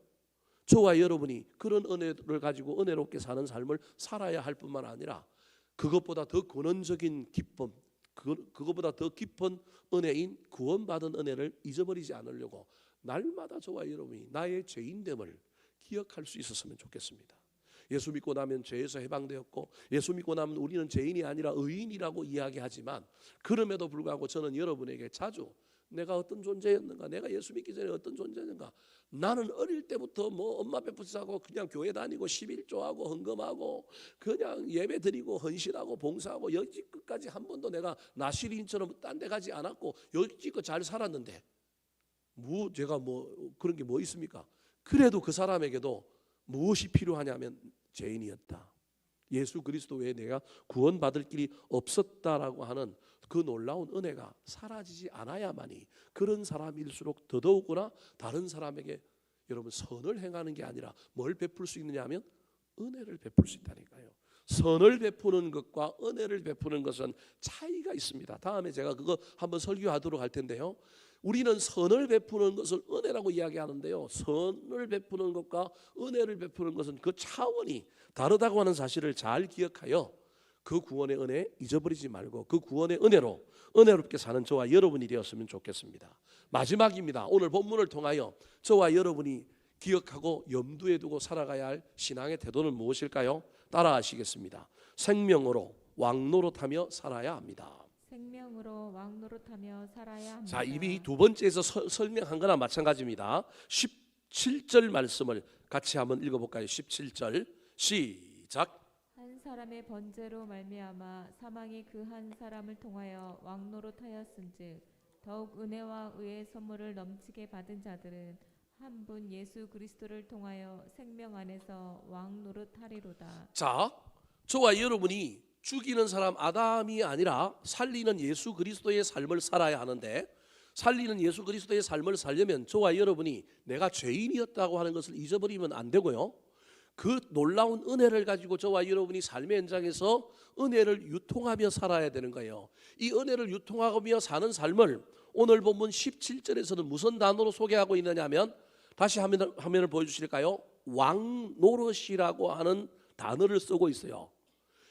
저와 여러분이 그런 은혜를 가지고 은혜롭게 사는 삶을 살아야 할 뿐만 아니라 그것보다 더 근원적인 기쁨, 그것보다 더 깊은 은혜인 구원받은 은혜를 잊어버리지 않으려고 날마다 저와 여러분이 나의 죄인됨을 기억할 수 있었으면 좋겠습니다. 예수 믿고 나면 죄에서 해방되었고 예수 믿고 나면 우리는 죄인이 아니라 의인이라고 이야기하지만 그럼에도 불구하고 저는 여러분에게 자주 내가 어떤 존재였는가, 내가 예수 믿기 전에 어떤 존재였는가, 나는 어릴 때부터 뭐 엄마 배 붙이고 그냥 교회 다니고 11조하고 헌금하고 그냥 예배 드리고 헌신하고 봉사하고 여기까지 한 번도 내가 나시린처럼 딴 데 가지 않았고 여기껏 잘 살았는데 제가 그런 게 뭐 있습니까? 그래도 그 사람에게도 무엇이 필요하냐면 죄인이었다. 예수 그리스도 외에 내가 구원받을 길이 없었다라고 하는 그 놀라운 은혜가 사라지지 않아야만이 그런 사람일수록 더더욱구나 다른 사람에게 여러분 선을 행하는 게 아니라 뭘 베풀 수 있느냐 하면 은혜를 베풀 수 있다니까요. 선을 베푸는 것과 은혜를 베푸는 것은 차이가 있습니다. 다음에 제가 그거 한번 설교하도록 할 텐데요. 우리는 선을 베푸는 것을 은혜라고 이야기하는데요. 선을 베푸는 것과 은혜를 베푸는 것은 그 차원이 다르다고 하는 사실을 잘 기억하여 그 구원의 은혜 잊어버리지 말고 그 구원의 은혜로 은혜롭게 사는 저와 여러분이 되었으면 좋겠습니다. 마지막입니다. 오늘 본문을 통하여 저와 여러분이 기억하고 염두에 두고 살아가야 할 신앙의 태도는 무엇일까요? 따라하시겠습니다. 생명으로 왕노릇하며 살아야 합니다. 생명으로 왕노릇하며 살아야 합니다. 자, 이미 두 번째에서 설명한 거나 마찬가지입니다. 17절 말씀을 같이 한번 읽어볼까요? 17절 시작. 한 사람의 번제로 말미암아 사망이 그 한 사람을 통하여 왕노릇하였은즉 더욱 은혜와 의의 선물을 넘치게 받은 자들은 한 분 예수 그리스도를 통하여 생명 안에서 왕노릇하리로다. 자, 저와 여러분이 죽이는 사람 아담이 아니라 살리는 예수 그리스도의 삶을 살아야 하는데 살리는 예수 그리스도의 삶을 살려면 저와 여러분이 내가 죄인이었다고 하는 것을 잊어버리면 안 되고요. 그 놀라운 은혜를 가지고 저와 여러분이 삶의 현장에서 은혜를 유통하며 살아야 되는 거예요. 이 은혜를 유통하며 사는 삶을 오늘 본문 17절에서는 무슨 단어로 소개하고 있느냐면 다시 화면을 보여주실까요? 왕노릇이라고 하는 단어를 쓰고 있어요.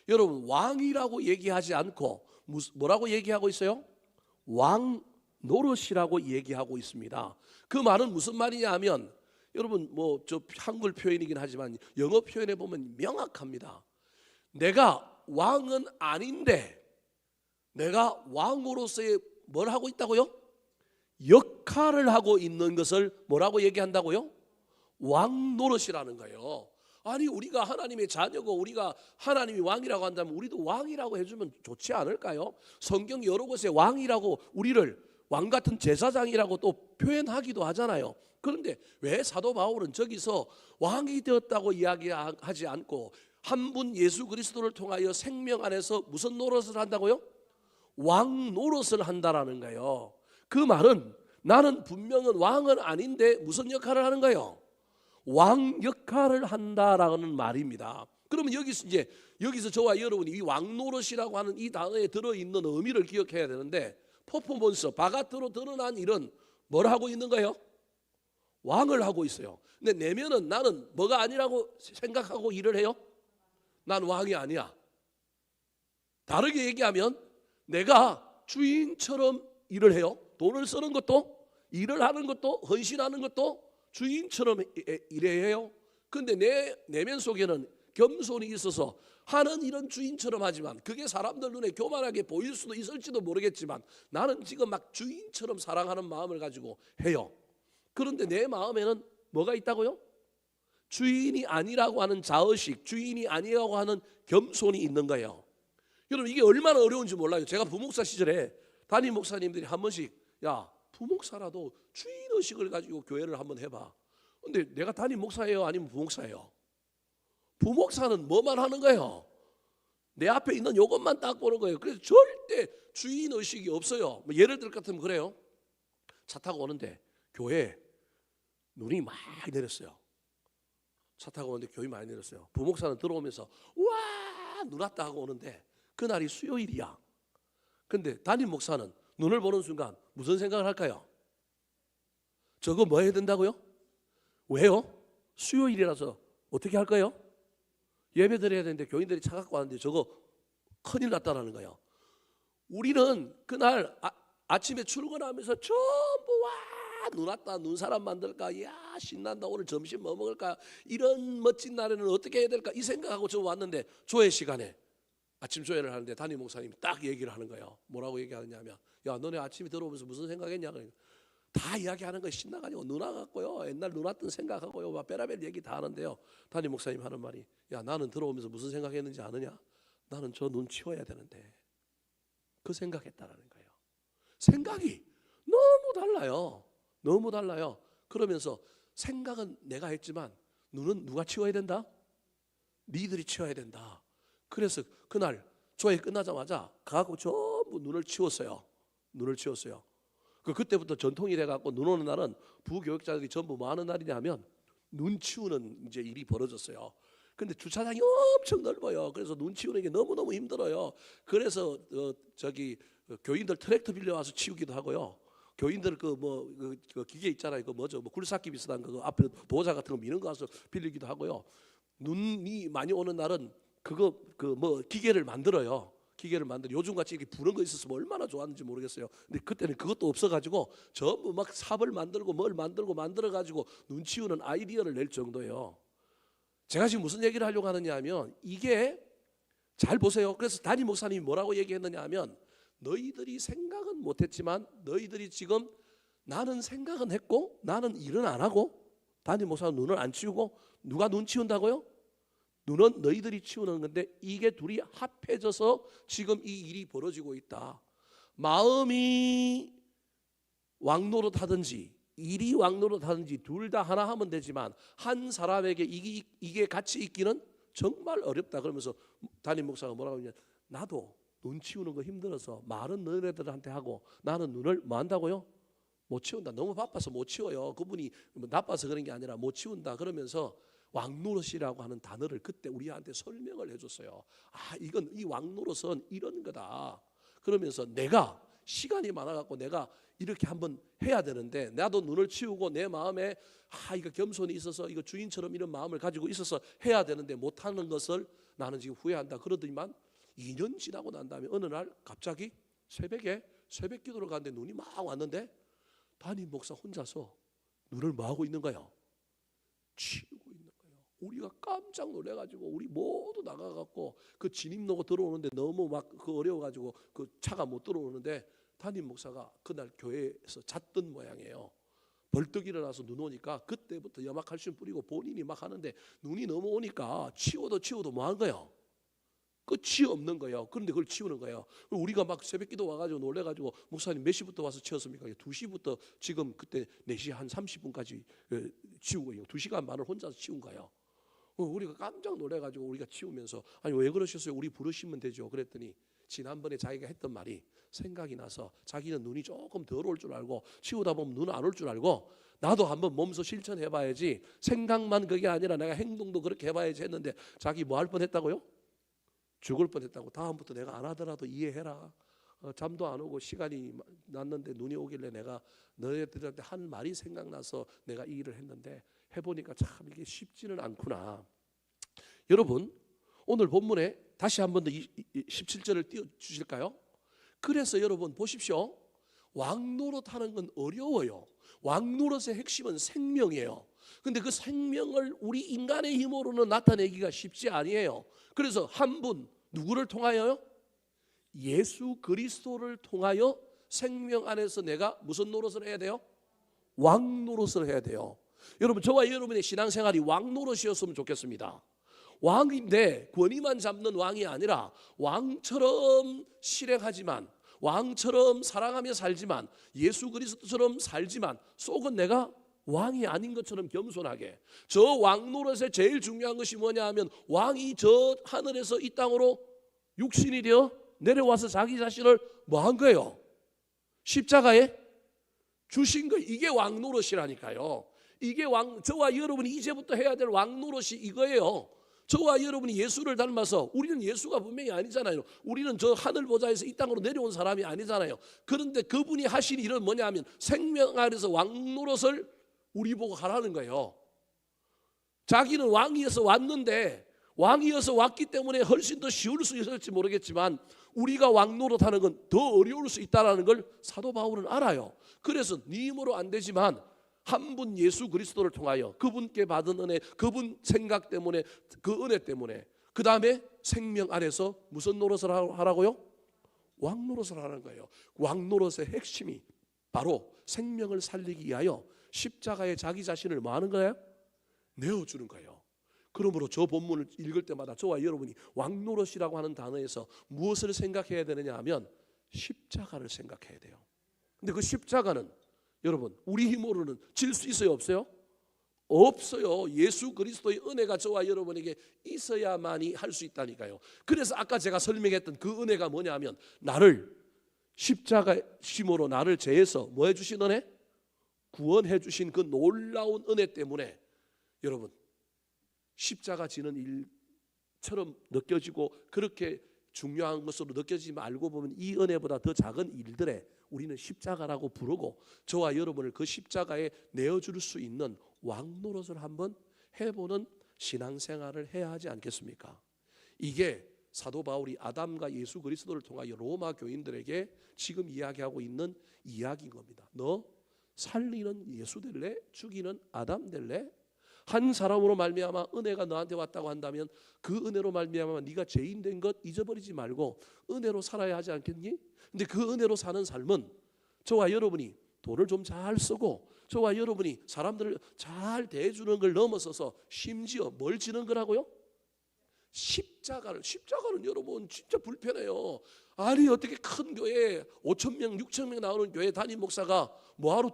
여러분 왕이라고 얘기하지 않고 뭐라고 얘기하고 있어요? 왕노릇이라고 얘기하고 있습니다. 그 말은 무슨 말이냐 하면 여러분 저 한글 표현이긴 하지만 영어 표현에 보면 명확합니다. 내가 왕은 아닌데 내가 왕으로서의 뭘 하고 있다고요? 역할을 하고 있는 것을 뭐라고 얘기한다고요? 왕노릇이라는 거예요. 아니 우리가 하나님의 자녀고 우리가 하나님이 왕이라고 한다면 우리도 왕이라고 해주면 좋지 않을까요? 성경 여러 곳에 왕이라고 우리를 왕 같은 제사장이라고 또 표현하기도 하잖아요. 그런데 왜 사도 바울은 저기서 왕이 되었다고 이야기하지 않고 한 분 예수 그리스도를 통하여 생명 안에서 무슨 노릇을 한다고요? 왕 노릇을 한다라는 거예요. 그 말은 나는 분명은 왕은 아닌데 무슨 역할을 하는 거예요? 왕 역할을 한다라는 말입니다. 그러면 여기서 저와 여러분이 이 왕노릇이라고 하는 이 단어에 들어있는 의미를 기억해야 되는데 퍼포먼스, 바깥으로 드러난 일은 뭘 하고 있는 거예요? 왕을 하고 있어요. 근데 내면은 나는 뭐가 아니라고 생각하고 일을 해요? 난 왕이 아니야. 다르게 얘기하면 내가 주인처럼 일을 해요. 돈을 쓰는 것도 일을 하는 것도 헌신하는 것도 주인처럼 일해야 해요. 근데 내 내면 속에는 겸손이 있어서 하는 일은 주인처럼 하지만 그게 사람들 눈에 교만하게 보일 수도 있을지도 모르겠지만 나는 지금 막 주인처럼 사랑하는 마음을 가지고 해요. 그런데 내 마음에는 뭐가 있다고요? 주인이 아니라고 하는 자의식, 주인이 아니라고 하는 겸손이 있는 거예요. 여러분 이게 얼마나 어려운지 몰라요. 제가 부목사 시절에 담임 목사님들이 한 번씩 야 부목사라도 주인의식을 가지고 교회를 한번 해봐. 근데 내가 담임 목사예요 아니면 부목사예요? 부목사는 뭐만 하는 거예요? 내 앞에 있는 요것만 딱 보는 거예요. 그래서 절대 주인의식이 없어요. 뭐 예를 들 것 같으면 그래요. 차 타고 오는데 교회에 눈이 많이 내렸어요. 차 타고 오는데 교회 많이 내렸어요. 부목사는 들어오면서 와 눈 왔다 하고 오는데 그날이 수요일이야. 근데 담임 목사는 눈을 보는 순간 무슨 생각을 할까요? 저거 뭐 해야 된다고요? 왜요? 수요일이라서 어떻게 할까요? 예배 드려야 되는데 교인들이 차 갖고 왔는데 저거 큰일 났다라는 거예요. 우리는 그날 아침에 출근하면서 전부 와 눈 왔다 눈 사람 만들까 야 신난다 오늘 점심 뭐 먹을까 이런 멋진 날에는 어떻게 해야 될까 이 생각하고 저 왔는데 조회 시간에 아침 조회를 하는데 담임 목사님이 딱 얘기를 하는 거예요. 뭐라고 얘기하느냐면 야 너네 아침에 들어오면서 무슨 생각했냐 다 이야기하는 거 신나가지고 눈 와갖고요 옛날 눈 왔던 생각하고요 막 베라벨 얘기 다 하는데요. 담임 목사님 하는 말이 야 나는 들어오면서 무슨 생각했는지 아느냐? 나는 저 눈 치워야 되는데 그 생각했다라는 거예요. 생각이 너무 달라요. 너무 달라요. 그러면서 생각은 내가 했지만 눈은 누가 치워야 된다? 니들이 치워야 된다. 그래서 그날 조회 끝나자마자 가고 전부 눈을 치웠어요. 눈을 치웠어요. 그때부터 전통이 돼갖고 눈 오는 날은 부교육자들이 전부 뭐 하는 날이냐 하면 눈 치우는 이제 일이 벌어졌어요. 근데 주차장이 엄청 넓어요. 그래서 눈 치우는 게 너무너무 힘들어요. 그래서 교인들 트랙터 빌려와서 치우기도 하고요. 교인들 그 기계 있잖아요. 그 뭐죠? 뭐 굴삭기 비슷한 거 앞에 도자 같은 거 미는 거 가서 빌리기도 하고요. 눈이 많이 오는 날은 기계를 만들어요. 기계를 만들어 요즘 같이 이렇게 부는 거 있었으면 얼마나 좋았는지 모르겠어요. 근데 그때는 그것도 없어가지고 전부 막 삽을 만들고 뭘 만들어가지고 눈 치우는 아이디어를 낼 정도예요. 제가 지금 무슨 얘기를 하려고 하느냐 하면 이게 잘 보세요. 그래서 담임 목사님이 뭐라고 얘기했느냐 하면 너희들이 생각은 못했지만 너희들이 지금 나는 생각은 했고 나는 일은 안 하고 담임 목사는 눈을 안 치우고 누가 눈 치운다고요? 눈은 너희들이 치우는 건데 이게 둘이 합해져서 지금 이 일이 벌어지고 있다. 마음이 왕노릇 하든지 일이 왕노릇 하든지 둘 다 하나 하면 되지만 한 사람에게 이게 같이 있기는 정말 어렵다. 그러면서 담임 목사가 뭐라고 하냐 나도 눈 치우는 거 힘들어서 말은 너희들한테 하고 나는 눈을 뭐 한다고요? 못 치운다. 너무 바빠서 못 치워요. 그분이 나빠서 그런 게 아니라 못 치운다. 그러면서 왕노릇이라고 하는 단어를 그때 우리한테 설명을 해줬어요. 이건 이 왕노릇은 이런 거다. 그러면서 내가 시간이 많아갖고 내가 이렇게 한번 해야 되는데 나도 눈을 치우고 내 마음에 이거 겸손이 있어서 이거 주인처럼 이런 마음을 가지고 있어서 해야 되는데 못하는 것을 나는 지금 후회한다. 그러더니만 2년 지나고 난 다음에 어느 날 갑자기 새벽에 새벽 기도를 가는데 눈이 막 왔는데 담임 목사 혼자서 눈을 뭐 하고 있는 거예요? 치우고 있는 거예요. 우리가 깜짝 놀래가지고 우리 모두 나가갖고 그 진입로고 들어오는데 너무 막 어려워가지고 그 차가 못 들어오는데 담임 목사가 그날 교회에서 잤던 모양이에요. 벌떡 일어나서 눈 오니까 그때부터 염화칼슘 뿌리고 본인이 막 하는데 눈이 너무 오니까 치워도 뭐 하는 거예요? 끝이 없는 거예요. 그런데 그걸 치우는 거예요. 우리가 막 새벽기도 와가지고 놀래가지고 목사님 몇 시부터 와서 치웠습니까? 2시부터 지금 그때 4시 한 30분까지 치우고 2시간 반을 혼자서 치운 거예요. 우리가 깜짝 놀래가지고 우리가 치우면서 아니 왜 그러셨어요? 우리 부르시면 되죠. 그랬더니 지난번에 자기가 했던 말이 생각이 나서 자기는 눈이 조금 덜 올 줄 알고 치우다 보면 눈 안 올 줄 알고 나도 한번 몸소 실천해봐야지 생각만 그게 아니라 내가 행동도 그렇게 해봐야지 했는데 자기 뭐 할 뻔했다고요? 죽을 뻔했다고. 다음부터 내가 안 하더라도 이해해라. 잠도 안 오고 시간이 났는데 눈이 오길래 내가 너희들한테 한 말이 생각나서 내가 이 일을 했는데 해보니까 참 이게 쉽지는 않구나. 여러분 오늘 본문에 다시 한 번 더 17절을 띄워주실까요? 그래서 여러분 보십시오. 왕노릇하는 건 어려워요. 왕노릇의 핵심은 생명이에요. 근데 그 생명을 우리 인간의 힘으로는 나타내기가 쉽지 아니에요. 그래서 한 분 누구를 통하여요? 예수 그리스도를 통하여 생명 안에서 내가 무슨 노릇을 해야 돼요? 왕노릇을 해야 돼요. 여러분 저와 여러분의 신앙생활이 왕노릇이었으면 좋겠습니다. 왕인데 권위만 잡는 왕이 아니라 왕처럼 실행하지만, 왕처럼 사랑하며 살지만, 예수 그리스도처럼 살지만 속은 내가 왕이 아닌 것처럼 겸손하게. 저 왕 노릇에 제일 중요한 것이 뭐냐 하면, 왕이 저 하늘에서 이 땅으로 육신이 되어 내려와서 자기 자신을 뭐 한 거예요? 십자가에 주신 거. 이게 왕 노릇이라니까요. 이게 저와 여러분이 이제부터 해야 될 왕 노릇이 이거예요. 저와 여러분이 예수를 닮아서, 우리는 예수가 분명히 아니잖아요. 우리는 저 하늘 보좌에서 이 땅으로 내려온 사람이 아니잖아요. 그런데 그분이 하신 일은 뭐냐 하면, 생명 아래서 왕 노릇을 우리 보고 하라는 거예요. 자기는 왕이어서 왔는데, 왕이어서 왔기 때문에 훨씬 더 쉬울 수 있을지 모르겠지만 우리가 왕 노릇하는 건 더 어려울 수 있다는 걸 사도 바울은 알아요. 그래서 네 힘으로 안 되지만 한 분 예수 그리스도를 통하여 그분께 받은 은혜, 그분 생각 때문에, 그 은혜 때문에, 그 다음에 생명 안에서 무슨 노릇을 하라고요? 왕 노릇을 하는 거예요. 왕 노릇의 핵심이 바로 생명을 살리기 위하여 십자가에 자기 자신을 뭐 하는 거예요? 내어주는 거예요. 그러므로 저 본문을 읽을 때마다 저와 여러분이 왕 노릇이라고 하는 단어에서 무엇을 생각해야 되느냐 하면 십자가를 생각해야 돼요. 근데 그 십자가는 여러분 우리 힘으로는 질 수 있어요, 없어요? 없어요. 예수 그리스도의 은혜가 저와 여러분에게 있어야만이 할 수 있다니까요. 그래서 아까 제가 설명했던 그 은혜가 뭐냐 하면, 나를 십자가 심으로 나를 죄에서 뭐 해주신 은혜? 구원해 주신 그 놀라운 은혜 때문에 여러분 십자가 지는 일처럼 느껴지고 그렇게 중요한 것으로 느껴지지 말고 보면 이 은혜보다 더 작은 일들에 우리는 십자가라고 부르고, 저와 여러분을 그 십자가에 내어줄 수 있는 왕 노릇을 한번 해보는 신앙생활을 해야 하지 않겠습니까? 이게 사도 바울이 아담과 예수 그리스도를 통하여 로마 교인들에게 지금 이야기하고 있는 이야기인 겁니다. 너 살리는 예수 될래? 죽이는 아담 될래? 한 사람으로 말미암아 은혜가 너한테 왔다고 한다면 그 은혜로 말미암아 네가 죄인 된 것 잊어버리지 말고 은혜로 살아야 하지 않겠니? 근데 그 은혜로 사는 삶은 저와 여러분이 돈을 좀 잘 쓰고 저와 여러분이 사람들을 잘 대해주는 걸 넘어서서 심지어 뭘 지는 거라고요? 십자가는 여러분 진짜 불편해요. 아니 어떻게 큰 교회 5천 명 6천 명 나오는 교회 담임 목사가 뭐하러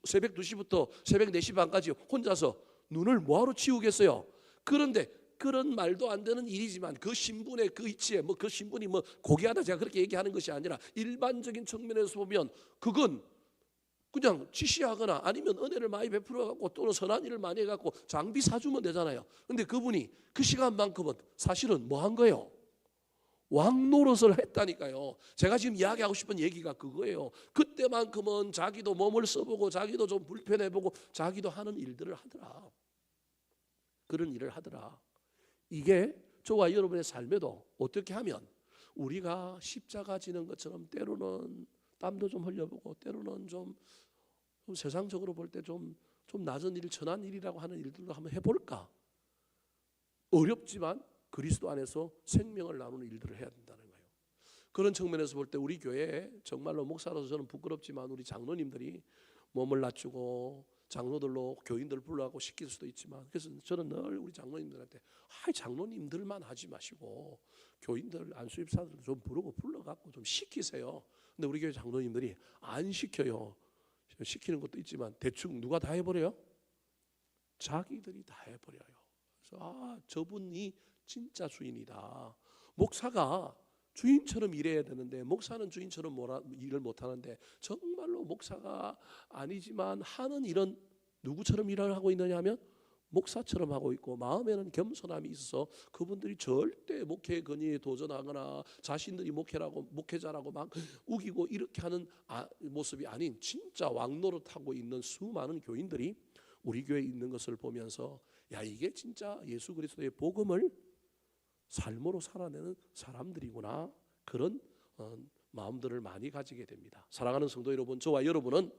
새벽 2시부터 새벽 4시 반까지 혼자서 눈을 뭐하러 치우겠어요? 그런데 그런 말도 안 되는 일이지만 그 신분의 그 위치에 그 신분이 고귀하다 제가 그렇게 얘기하는 것이 아니라 일반적인 측면에서 보면 그건 그냥 지시하거나 아니면 은혜를 많이 베풀어 갖고 또는 선한 일을 많이 해 갖고 장비 사주면 되잖아요. 근데 그분이 그 시간만큼은 사실은 뭐 한 거예요? 왕 노릇을 했다니까요. 제가 지금 이야기하고 싶은 얘기가 그거예요. 그때만큼은 자기도 몸을 써보고 자기도 좀 불편해보고 자기도 하는 일들을 하더라. 그런 일을 하더라. 이게 저와 여러분의 삶에도 어떻게 하면 우리가 십자가 지는 것처럼 때로는 땀도 좀 흘려보고 때로는 좀 세상적으로 볼 때 좀 낮은 일, 천한 일이라고 하는 일들도 한번 해볼까? 어렵지만 그리스도 안에서 생명을 나누는 일들을 해야 된다는 거예요. 그런 측면에서 볼 때 우리 교회에 정말로 목사로서 저는 부끄럽지만 우리 장로님들이 몸을 낮추고 장로들로 교인들 불러가고 시킬 수도 있지만, 그래서 저는 늘 우리 장로님들한테 장로님들만 하지 마시고 교인들 안수입사들 좀 불러갖고 좀 시키세요. 근데 우리 교회 장로님들이 안 시켜요. 시키는 것도 있지만 대충 누가 다 해버려요? 자기들이 다 해버려요. 그래서 저분이 진짜 주인이다. 목사가 주인처럼 일해야 되는데 목사는 주인처럼 일을 못하는데 정말로 목사가 아니지만 하는 일은 누구처럼 일을 하고 있느냐 하면 목사처럼 하고 있고 마음에는 겸손함이 있어서 그분들이 절대 목회 건의에 도전하거나 자신들이 목회자라고 막 우기고 이렇게 하는 모습이 아닌 진짜 왕노릇하고 있는 수많은 교인들이 우리 교회에 있는 것을 보면서 야, 이게 진짜 예수 그리스도의 복음을 삶으로 살아내는 사람들이구나, 그런 마음들을 많이 가지게 됩니다. 사랑하는 성도 여러분, 저와 여러분은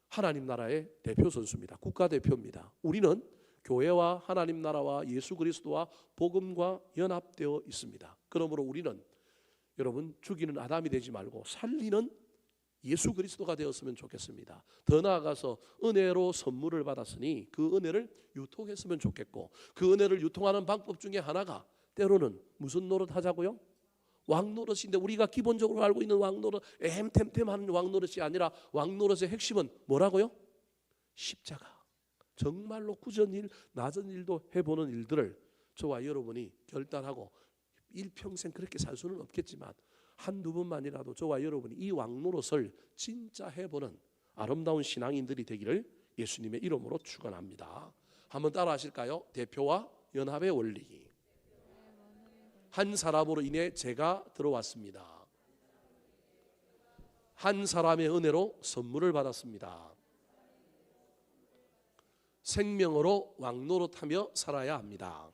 하나님 나라의 대표 선수입니다. 국가대표입니다. 우리는 교회와 하나님 나라와 예수 그리스도와 복음과 연합되어 있습니다. 그러므로 우리는 여러분 죽이는 아담이 되지 말고 살리는 예수 그리스도가 되었으면 좋겠습니다. 더 나아가서 은혜로 선물을 받았으니 그 은혜를 유통했으면 좋겠고, 그 은혜를 유통하는 방법 중에 하나가 때로는 무슨 노릇 하자고요? 왕노릇인데, 우리가 기본적으로 알고 있는 왕노릇, 템템하는 왕노릇이 아니라 왕노릇의 핵심은 뭐라고요? 십자가. 정말로 굳은 일, 낮은 일도 해보는 일들을 저와 여러분이 결단하고, 일평생 그렇게 살 수는 없겠지만 한두 번만이라도 저와 여러분이 이 왕노릇을 진짜 해보는 아름다운 신앙인들이 되기를 예수님의 이름으로 축원합니다. 한번 따라 하실까요? 대표와 연합의 원리. 한 사람으로 인해 제가 들어왔습니다. 한 사람의 은혜로 선물을 받았습니다. 생명으로 왕노릇하며 살아야 합니다.